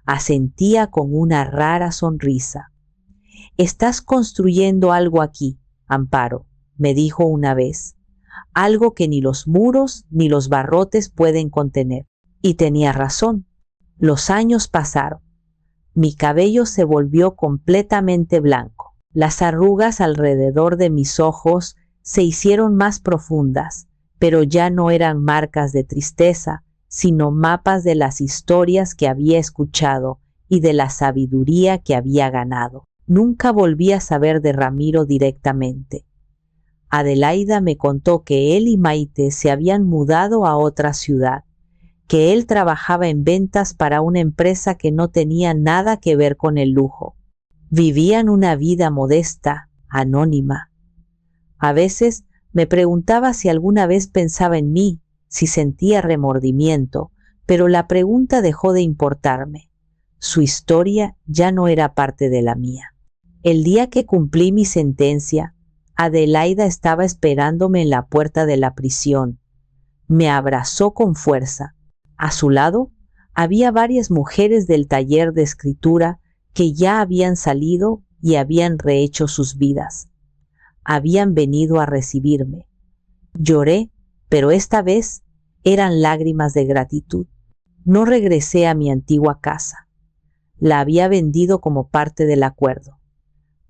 asentía con una rara sonrisa. «Estás construyendo algo aquí, Amparo», me dijo una vez, «algo que ni los muros ni los barrotes pueden contener». Y tenía razón. Los años pasaron. Mi cabello se volvió completamente blanco. Las arrugas alrededor de mis ojos se hicieron más profundas, pero ya no eran marcas de tristeza, sino mapas de las historias que había escuchado y de la sabiduría que había ganado. Nunca volví a saber de Ramiro directamente. Adelaida me contó que él y Maite se habían mudado a otra ciudad, que él trabajaba en ventas para una empresa que no tenía nada que ver con el lujo. Vivían una vida modesta, anónima. A veces me preguntaba si alguna vez pensaba en mí, si sentía remordimiento, pero la pregunta dejó de importarme. Su historia ya no era parte de la mía. El día que cumplí mi sentencia, Adelaida estaba esperándome en la puerta de la prisión. Me abrazó con fuerza. A su lado había varias mujeres del taller de escritura que ya habían salido y habían rehecho sus vidas. Habían venido a recibirme. Lloré, pero esta vez eran lágrimas de gratitud. No regresé a mi antigua casa. La había vendido como parte del acuerdo.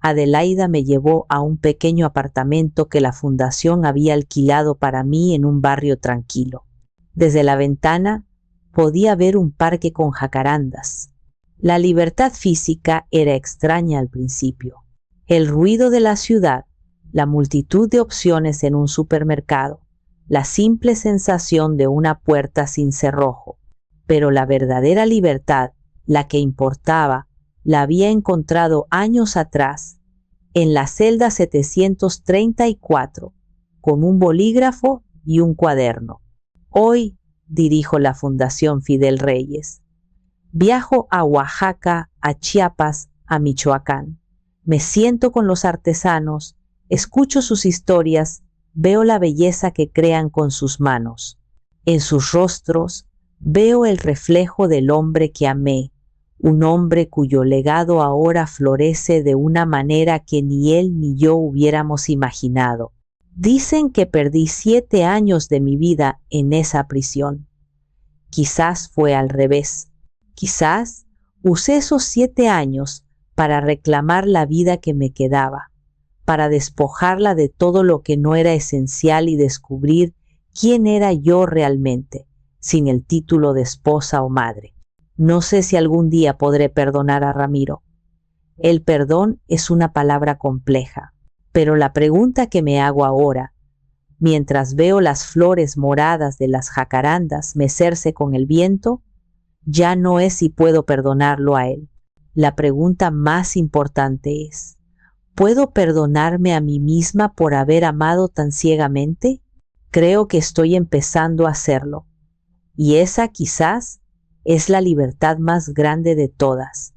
Adelaida me llevó a un pequeño apartamento que la fundación había alquilado para mí en un barrio tranquilo. Desde la ventana podía ver un parque con jacarandas. La libertad física era extraña al principio. El ruido de la ciudad, la multitud de opciones en un supermercado, la simple sensación de una puerta sin cerrojo. Pero la verdadera libertad, la que importaba, la había encontrado años atrás, en la celda 734, con un bolígrafo y un cuaderno. Hoy dirijo la Fundación Fidel Reyes. Viajo a Oaxaca, a Chiapas, a Michoacán. Me siento con los artesanos, escucho sus historias, veo la belleza que crean con sus manos. En sus rostros veo el reflejo del hombre que amé, un hombre cuyo legado ahora florece de una manera que ni él ni yo hubiéramos imaginado. Dicen que perdí 7 años de mi vida en esa prisión. Quizás fue al revés. Quizás usé esos 7 años para reclamar la vida que me quedaba, para despojarla de todo lo que no era esencial y descubrir quién era yo realmente, sin el título de esposa o madre. No sé si algún día podré perdonar a Ramiro. El perdón es una palabra compleja, pero la pregunta que me hago ahora, mientras veo las flores moradas de las jacarandas mecerse con el viento, ya no es si puedo perdonarlo a él. La pregunta más importante es, ¿puedo perdonarme a mí misma por haber amado tan ciegamente? Creo que estoy empezando a hacerlo, y esa quizás es la libertad más grande de todas.